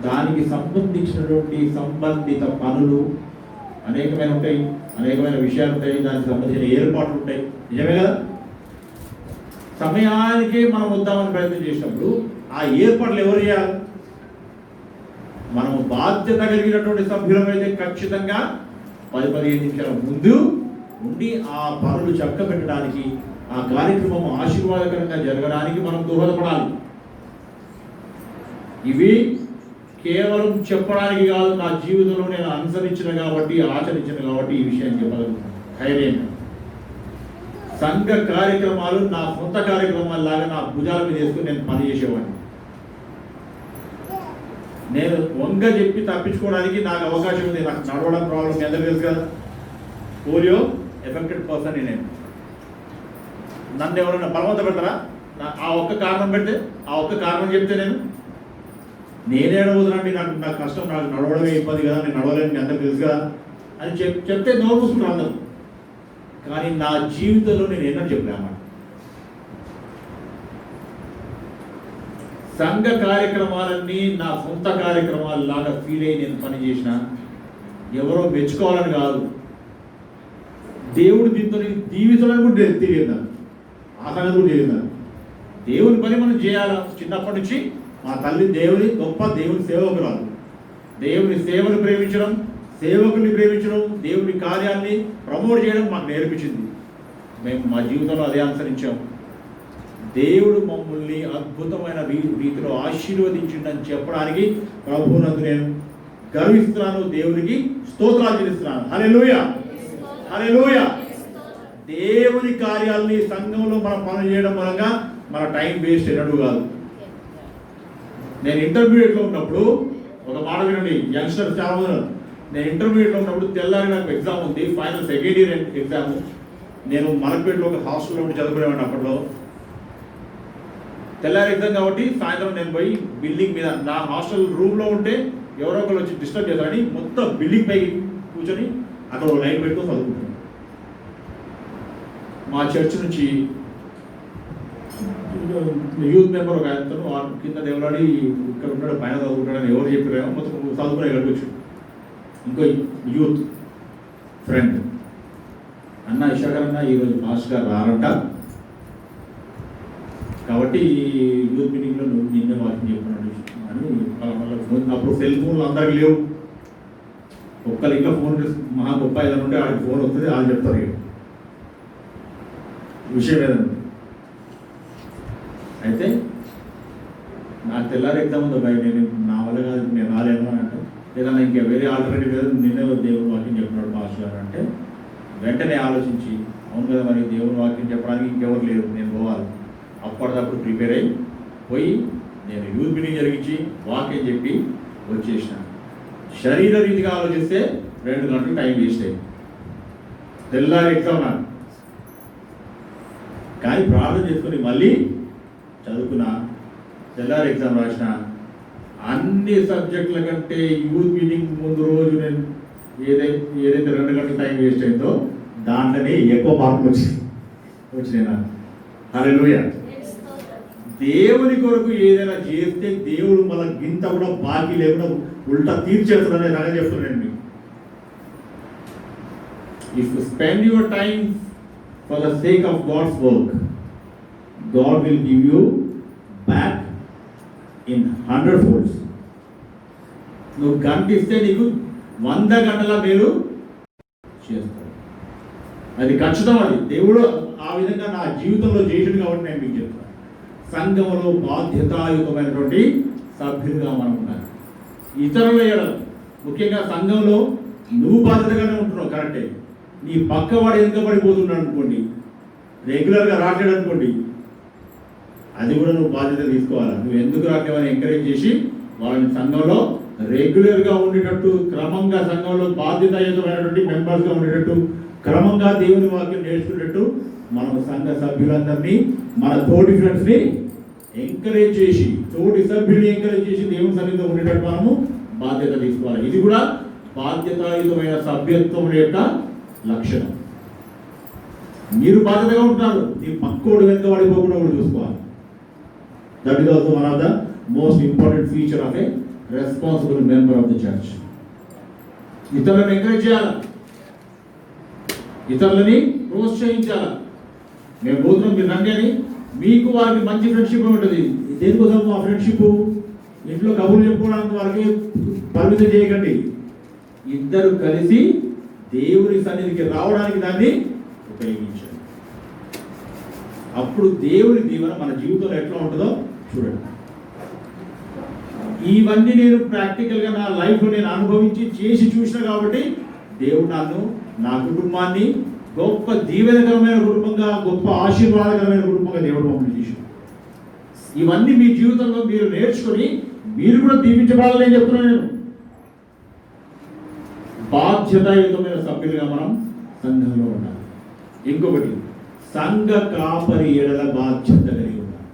దానికి సంబంధించినటువంటి సంబంధిత పనులు అనేకమైన ఉంటాయి, అనేకమైన విషయాలు ఉంటాయి, దానికి సంబంధించిన ఏర్పాట్లు ఉంటాయి, నిజమే కదా. సమయానికి మనం వద్దామని ప్రయత్నం చేసినప్పుడు ఆ ఏర్పాట్లు ఎవరు చేయాలి? మనము బాధ్యత కలిగినటువంటి సభ్యులమైతే ఖచ్చితంగా 10-15 నిమిషాల ముందు ఉండి ఆ పనులు చక్క పెట్టడానికి, ఆ కార్యక్రమం ఆశీర్వాదకరంగా జరగడానికి మనం దోహదపడాలి. ఇవి కేవలం చెప్పడానికి కాదు, నా జీవితంలో నేను అనుసరించిన కాబట్టి, ఆచరించిన కాబట్టి ఈ విషయాన్ని చెప్పగలుగుతాను ధైర్యంగా. సంఘ కార్యక్రమాలు నా సొంత కార్యక్రమాలు లాగా నా భుజాల మీద వేసుకుని నేను పనిచేసేవాడిని. నేను వంగ చెప్పి తప్పించుకోవడానికి నాకు అవకాశం ఉంది. నాకు నడవడం ప్రాబ్లం మీ అందరికీ తెలుసు కదా, పోలియో ఎఫెక్టెడ్ పర్సన్ నేను. నన్ను ఎవరైనా బలవంత పెడతారా? ఆ ఒక్క కారణం పెడితే, ఆ ఒక్క కారణం చెప్తే నేనే అడగదునండి, నాకు కష్టం, నాకు నడవడమే ఇబ్బంది కదా, నేను నడవలేను, మీ అందరికీ తెలుసు కదా అని చెప్తే నోరు మూసుకుంటారు అందరూ. కానీ నా జీవితంలో నేను ఎన్నో చెప్పాను. సంఘ కార్యక్రమాలన్నీ నా సొంత కార్యక్రమాలు లాగా ఫీల్ అయ్యి నేను పని చేసిన, ఎవరో మెచ్చుకోవాలని కాదు, దేవుడు దీంతో దీవించడానికి కూడా తెలియదు, ఆ సంగతి కూడా తెలియదు. దేవుని పని మనం చేయాలి. చిన్నప్పటి నుంచి మా తల్లి దేవుని సేవకురాలు. దేవుని సేవను ప్రేమించడం, సేవకుల్ని ప్రేమించడం, దేవుని కార్యాన్ని ప్రమోట్ చేయడం మాకు నేర్పించింది. మేము మా జీవితంలో అదే అనుసరించాము. దేవుడు మమ్మల్ని అద్భుతమైన రీతిలో ఆశీర్వదించిందని చెప్పడానికి ప్రభువునందు నేను గర్విస్తున్నాను, దేవునికి స్తోత్రాలు చెల్లిస్తున్నాను. హల్లెలూయా, హల్లెలూయా. దేవుని కార్యాలని సంఘంలో మనం పనులు చేయడం మూలంగా మన టైం వేస్ట్ ఎన్నడూ కాదు. నేను ఇంటర్మీడియట్లో ఉన్నప్పుడు ఒక మాట వినండి, యంగ్స్టర్స్ చాలా మంది. నేను ఇంటర్మీడియట్లో ఉన్నప్పుడు తెల్లారి నాకు ఎగ్జామ్ ఉంది, ఫైనల్ సెకండ్ ఇయర్ ఎగ్జామ్. నేను మలక్పేటలో ఒక హాస్టల్లో ఉండి చదువుకునేవాడిని. అప్పట్లో తెల్లారి ఎగ్జామ్ కాబట్టి సాయంత్రం నేను పోయి బిల్డింగ్ మీద, నా హాస్టల్ రూమ్లో ఉంటే ఎవరో ఒకరు వచ్చి డిస్టర్బ్ చేస్తారని మొత్తం బిల్డింగ్ పైకి కూర్చొని అక్కడ లైన్ పెట్టుకొని చదువుకుంటాను. మా చర్చ్ నుంచి యూత్ మెంబర్ ఒక ఆయనతో కింద దేవులాడి ఇక్కడ ఉంటాడు, పైన చదువుకుంటాడని ఎవరు చెప్పారేమో మొత్తం చదువుకునే గడవచ్చు. ఇంకో యూత్ ఫ్రెండ్ అన్న, ఇషాకర్ అన్న ఈరోజు మాస్టర్ గారు రారంట, కాబట్టి యూత్ మీటింగ్లో నువ్వు నిన్నే వాకింగ్ చెప్తున్నాడు అని ఫోన్. అప్పుడు సెల్ ఫోన్లు అందరికి లేవు, ఒక్కరి ఇంట్లో ఫోన్ మహా గొప్ప ఏదైనా ఉంటే ఆడికి ఫోన్ వస్తుంది, వాళ్ళు చెప్తారు ఇక విషయం ఏదన్నా. అయితే నాకు తెల్లారి ఎగ్జామ్ ఉంది భయ, నేను నా వల్ల కాదు, నేను రాలేను అని అంటే, ఏదన్నా ఇంకా వేరే ఆల్టర్నేటివ్ లేదు, నిన్నే దేవుని వాక్యం చెప్తున్నాడు మాస్టర్ గారు అంటే, వెంటనే ఆలోచించి అవును కదా మరి దేవుని వాక్యం చెప్పడానికి ఇంకెవరు లేరు, నేను పోవాలి. అప్పటిదప్పుడు ప్రిపేర్ అయ్యి పోయి నేను యూత్ మీటింగ్ జరిగించి వాక్యం చెప్పి వచ్చేసిన. శరీర రీతిగా ఆలోచిస్తే 2 గంటలు టైం వేస్ట్ అయింది. తెల్లారి ఎగ్జామ్ నాకు, కానీ ప్రార్థన చేసుకుని మళ్ళీ చదువుకున్నా, తెల్లారి ఎగ్జామ్ రాసిన. అన్ని సబ్జెక్టుల కంటే యూత్ మీటింగ్ ముందు రోజు నేను ఏదైతే 2 గంటల టైం వేస్ట్ అయిందో దాంట్లోనే ఎక్కువ మార్కులు వచ్చినాయి నాకు. హల్లెలూయా. దేవుని కొరకు ఏదైనా చేస్తే దేవుడు మన గింత కూడా బాకీ లేకుండా ఉల్టా తీర్చేస్తాడనే రకంగా చెప్తున్నాను మీకు. If you spend your time for the sake of God's work, God will give you back in 100 folds. నువ్వు గంట ఇస్తే నీకు 100 గంటల మేలు చేస్తాడు. అది ఖచ్చితం. అది దేవుడు ఆ విధంగా నా జీవితంలో చేసింది కాబట్టి నేను మీకు చెప్తాను. సంఘంలో బాధ్యతాయుతమైనటువంటి సభ్యులుగా మనం ఉండాలి. ఇతరుల ఎడల, ముఖ్యంగా సంఘంలో నువ్వు బాధ్యతగానే ఉంటున్నావు కరెక్టే, నీ పక్కవాడు వెనుకబడిపోతున్నాడు అనుకోండి, రెగ్యులర్గా రావట్లేదు అనుకోండి, అది కూడా నువ్వు బాధ్యత తీసుకోవాలి. నువ్వు ఎందుకు రావట్లేవని ఎంకరేజ్ చేసి వాళ్ళని సంఘంలో రెగ్యులర్గా ఉండేటట్టు, క్రమంగా సంఘంలో బాధ్యతాయుతమైనటువంటి మెంబర్స్గా ఉండేటట్టు, క్రమంగా దేవుని వాక్యం నేర్చుకునేటట్టు మనం సంఘ సభ్యులందరినీ, మన తోటి ఫ్రెండ్స్ని ఎంకరేజ్ చేసి, తోటి సభ్యుల్ని ఎంకరేజ్ చేసి దేవుని సన్నిధిలో ఉండేటట్టు మనము బాధ్యత తీసుకోవాలి. ఇది కూడా బాధ్యతాయుతమైన సభ్యత్వం యొక్క లక్షణం. మీరు బాధ్యతగా ఉంటారు, నీ పక్కోడు వెనుక పడిపోకుండా కూడా చూసుకోవాలి. That is also one of the most important feature of a responsible member of the church. ఇతరులను ఎంకరేజ్ చేయాలి, ఇతరులని ప్రోత్సహించాలి. మేము పోతున్నాం, మీరు రండి అని. మీకు వారికి మంచి ఫ్రెండ్షిప్ ఉంటుంది. దేనికోసం ఆ ఫ్రెండ్షిప్? ఇంట్లో కబుర్లు చెప్పుకోవడానికి వారికి పరిమితం చేయకండి. ఇద్దరు కలిసి దేవుని సన్నిధికి రావడానికి దాన్ని ఉపయోగించండి. అప్పుడు దేవుని దీవెన మన జీవితంలో ఎట్లా ఉంటుందో చూడండి. ఇవన్నీ నేను ప్రాక్టికల్గా నా లైఫ్లో నేను అనుభవించి చేసి చూసిన కాబట్టి దేవుడు నన్ను, నా కుటుంబాన్ని గొప్ప దీవెనకరమైన కుటుంబంగా, గొప్ప ఆశీర్వాదకరమైన కుటుంబంగా దేవుడు మమ్మల్ని చేశాడు. ఇవన్నీ మీ జీవితంలో మీరు నేర్చుకొని మీరు కూడా దీవించబడాలని చెప్తున్నాను నేను. బాధ్యతాయుతమైన సభ్యులుగా మనం సంఘంలో ఉండాలి. ఇంకొకటి, సంఘ కాపరి ఎడల బాధ్యత కలిగి ఉండాలి.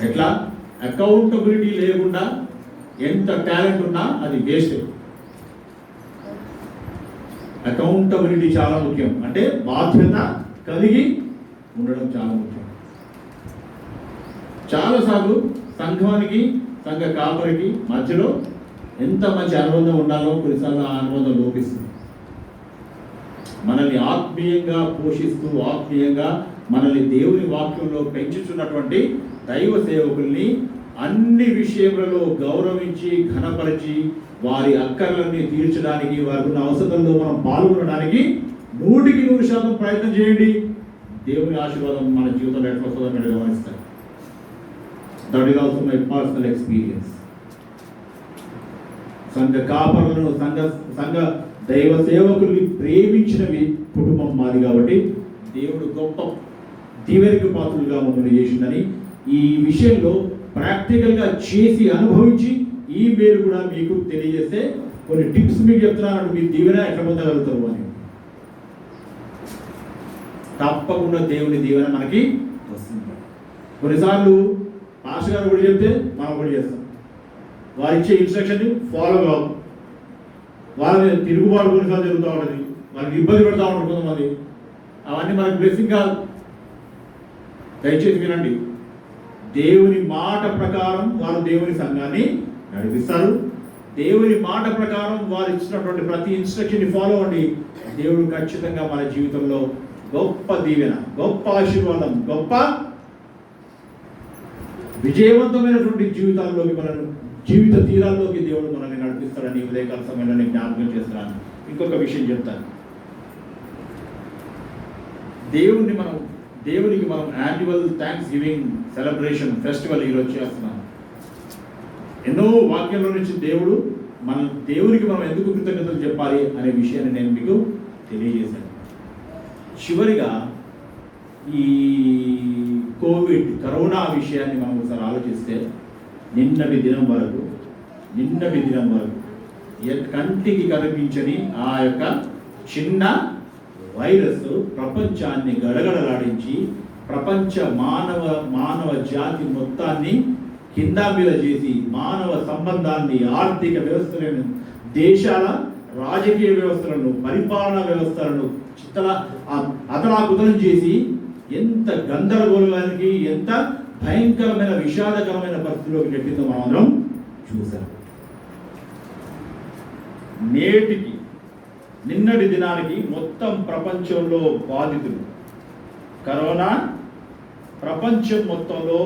ఎట్లా? అకౌంటబిలిటీ లేకుండా ఎంత టాలెంట్ ఉన్నా అది వేస్ట్. అకౌంటబిలిటీ చాలా ముఖ్యం. అంటే బాధ్యత కలిగి ఉండడం చాలా ముఖ్యం. చాలాసార్లు సంఘానికి, సంఘ కాపరికి మధ్యలో ఎంత మంచి అనుబంధం ఉండాలో కొన్నిసార్లు ఆ అనుబంధం లోపిస్తుంది. మనల్ని ఆత్మీయంగా పోషిస్తూ, ఆత్మీయంగా మనల్ని దేవుని వాక్యంలో పెంచుతున్నటువంటి దైవ సేవకుల్ని అన్ని విషయములలో గౌరవించి, ఘనపరిచి, వారి అక్కర్లన్నీ తీర్చడానికి, వారికి ఉన్న అవసరంలో మనం పాల్గొనడానికి 100% ప్రయత్నం చేయండి. దేవుని ఆశీర్వాదం మన జీవితంలో ఎట్లా వస్తుందో మీరు గమనిస్తారు. That is also my personal experience. సంఘ కాపరులను, సంఘ దైవ సేవకుల్ని ప్రేమించిన కుటుంబం మాది కాబట్టి దేవుడు గొప్ప దీవెనకి పాత్రులుగా మమ్మల్ని చేసిందని ఈ విషయంలో ప్రాక్టికల్గా చేసి అనుభవించి ఈ మేలు కూడా మీకు తెలియజేస్తే కొన్ని టిప్స్ మీకు చెప్తున్నాను. మీ దీవెన ఎట్లా పొందగలుగుతారు అని. తప్పకుండా దేవుని దీవెన మనకి వస్తుంది. కొన్నిసార్లు పాస్టర్ గారు కూడా చెప్తే మనం కూడా చేస్తాం. వారు ఇచ్చే ఇన్స్ట్రక్షన్ని ఫాలో కావు. వాళ్ళ మీద తిరుగుబాటు కొన్నిసార్లు జరుగుతూ ఉంటుంది. వాళ్ళకి ఇబ్బంది పెడతా ఉంటారు కొంతమంది. అవన్నీ మనకు బ్లెస్సింగ్ కాదు. దయచేసి వినండి. దేవుని మాట ప్రకారం వారు దేవుని సంఘాన్ని నడిపిస్తారు. దేవుని మాట ప్రకారం వారు ఇచ్చినటువంటి ప్రతి ఇన్స్ట్రక్షన్ని ఫాలో అవ్వండి. దేవుడు ఖచ్చితంగా మన జీవితంలో గొప్ప దీవెన, గొప్ప ఆశీర్వాదం, గొప్ప విజయవంతమైనటువంటి జీవితాల్లోకి, మన జీవిత తీరాల్లోకి దేవుడు మనల్ని నడిపిస్తాడని ఉదయకాల సమయంలో నేను జ్ఞాపకం చేస్తున్నాను. ఇంకొక విషయం చెప్తాను. దేవునికి మనం annual thanks giving celebration festival ఈరోజు చేస్తున్నాం. ఎన్నో వాక్యంలో నుంచి దేవునికి మనం ఎందుకు కృతజ్ఞతలు చెప్పాలి అనే విషయాన్ని నేను మీకు తెలియజేశాను. చివరిగా ఈ కరోనా విషయాన్ని మనం ఒకసారి ఆలోచిస్తే నిన్నటి దినం వరకు కంటికి కనిపించని ఆ యొక్క చిన్న వైరస్ ప్రపంచాన్ని గడగడలాడించి ప్రపంచ మానవ జాతి మొత్తాన్ని కింద మీద చేసి మానవ సంబంధాన్ని, ఆర్థిక వ్యవస్థలను, దేశాల రాజకీయ వ్యవస్థలను, పరిపాలనా వ్యవస్థలను అతలాకుతలం చేసి ఎంత గందరగోళానికి, ఎంత భయంకరమైన విషాదకరమైన పరిస్థితిలోకి నెట్టిందో మనం అందరం చూసాం. నిన్నటి దినానికి మొత్తం ప్రపంచంలో బాధితులు, కరోనా ప్రపంచం మొత్తంలో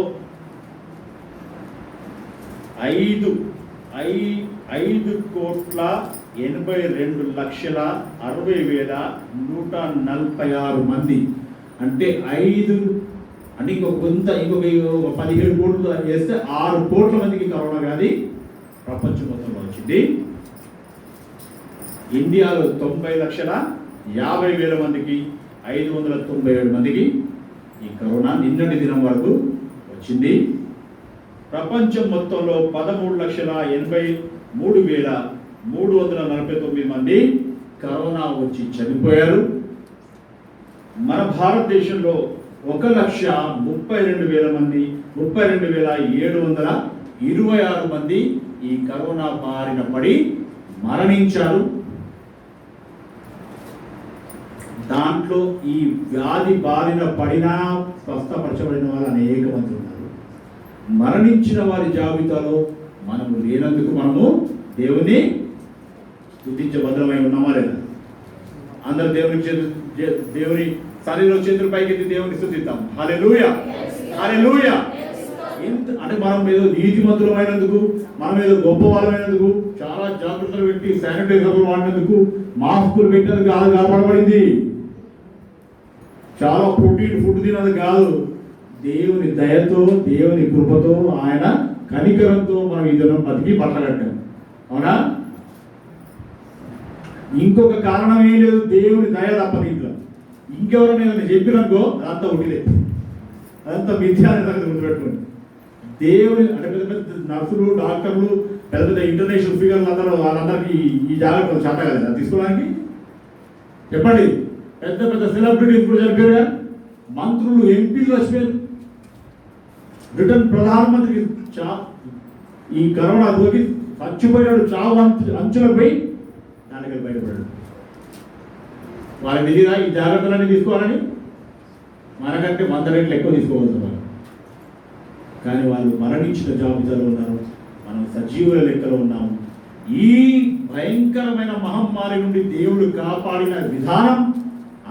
5,82,60,146 మంది, అంటే 5 అంటే ఇంకొక 17 కోట్లు వేస్తే 6 కోట్ల మందికి కరోనా వ్యాధి ప్రపంచం మొత్తంలో వచ్చింది. ఇండియాలో 90,50,000 మందికి, 597 మందికి ఈ కరోనా నిన్నటి దినం వరకు వచ్చింది. ప్రపంచం మొత్తంలో 13,83,349 మంది కరోనా వచ్చి చనిపోయారు. మన భారతదేశంలో 1,32,000 మంది, 32,726 మంది ఈ కరోనా బారిన పడి మరణించారు. దాంట్లో ఈ వ్యాధి బారిన పడినా స్వస్థపరచబడిన వాళ్ళు అనేక మంది ఉన్నారు. మరణించిన వారి జాబితాలో మనము లేనందుకు మనము దేవుని స్తుతించే భద్రమై ఉన్నామా లేదా? అందరు దేవుని శరీరంలో చేతుల పైకెత్తి దేవుని స్తుతిద్దాం. హల్లెలూయా, హల్లెలూయా. అంటే మనం ఏదో నీతిమంతులమైనందుకు, మనం ఏదో గొప్ప వాళ్ళమైనందుకు, చాలా జాగ్రత్తలు పెట్టి శానిటైజర్లు వాడినందుకు, మాస్కులు పెట్టినందుకు కాదు కాపాడబడింది. చాలా ప్రోటీన్ ఫుడ్ తినదు కాదు. దేవుని దయతో, దేవుని కృపతో, ఆయన కనికరంతో మనం ఈ దినం బతికి పట్టగట్టాం. అవునా? ఇంకొక కారణం ఏం లేదు, దేవుని దయ తప్ప దీంట్లో. ఇంకెవరైనా నేను చెప్పిననుకో అదంతా ఉడిలే, అదంతా మిథ్యాన్ని సంగతి గుర్తుపెట్టుకోండి. దేవుని అంటే పెద్ద పెద్ద నర్సులు, డాక్టర్లు, పెద్ద పెద్ద ఇంటర్నేషనల్ ఫిగర్లు వాళ్ళందరికీ ఈ జాగ్రత్తలు చేత కదా తీసుకోవడానికి. చెప్పండి, పెద్ద పెద్ద సెలబ్రిటీలు ఇప్పుడు చనిపోయారు, మంత్రులు, ఎంపీలు చచ్చిపోయారు. బ్రిటన్ ప్రధానమంత్రికి ఈ కరోనా దోకి చచ్చిపోయాడు, చావు అంచులకు పోయి దానికి బయటపడాడు. వాళ్ళకి తెలియదా ఈ జాగ్రత్తలన్నీ తీసుకోవాలని? మనకంటే 100 రెట్లు ఎక్కువ తీసుకోగలుగుతున్నారు. కానీ వాళ్ళు మరణించిన జాబితాలో ఉన్నారు, మనం సజీవుల లెక్కలో ఉన్నాము. ఈ భయంకరమైన మహమ్మారి నుండి దేవుడు కాపాడిన విధానం,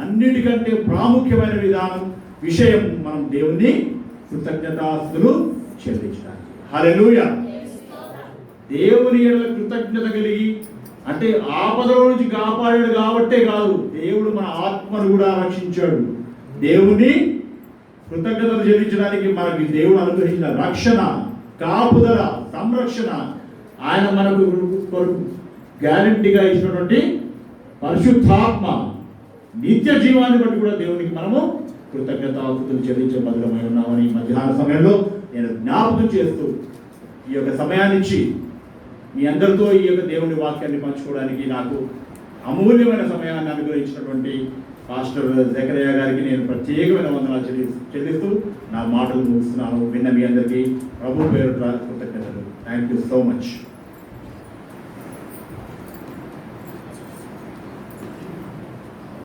అన్నిటికంటే ప్రాముఖ్యమైన విషయం మనం దేవుణ్ణి కృతజ్ఞతాస్తులు చెల్లించడానికి. హల్లెలూయా. దేవుని ఎడల కృతజ్ఞత కలిగి, అంటే ఆపదలో నుంచి కాపాడాడు కాబట్టే కాదు, దేవుడు మన ఆత్మను కూడా రక్షించాడు. దేవుని కృతజ్ఞతలు చెల్లించడానికి మనకి దేవుడు అనుగ్రహించిన రక్షణ, కాపుదల, సంరక్షణ, ఆయన మనకు గ్యారంటీగా ఇచ్చినటువంటి పరిశుద్ధాత్మ, నిత్య జీవాన్ని బట్టి కూడా దేవునికి మనము కృతజ్ఞతాస్తుతులు చెల్లించే బదులమై ఉన్నామని మధ్యాహ్న సమయంలో నేను జ్ఞాపకం చేస్తూ ఈ యొక్క సమయాన్ని ఇచ్చి మీ అందరితో ఈ యొక్క దేవుని వాక్యాన్ని పంచుకోవడానికి నాకు అమూల్యమైన సమయాన్ని అనుగ్రహించినటువంటి పాస్టర్ జకరియా గారికి నేను ప్రత్యేకమైన వందనాలు చెల్లిస్తూ నా మాటలు ముగిస్తున్నాను. విన్న మీ అందరికీ ప్రభు పేరు కృతజ్ఞతలు. Thank you so much.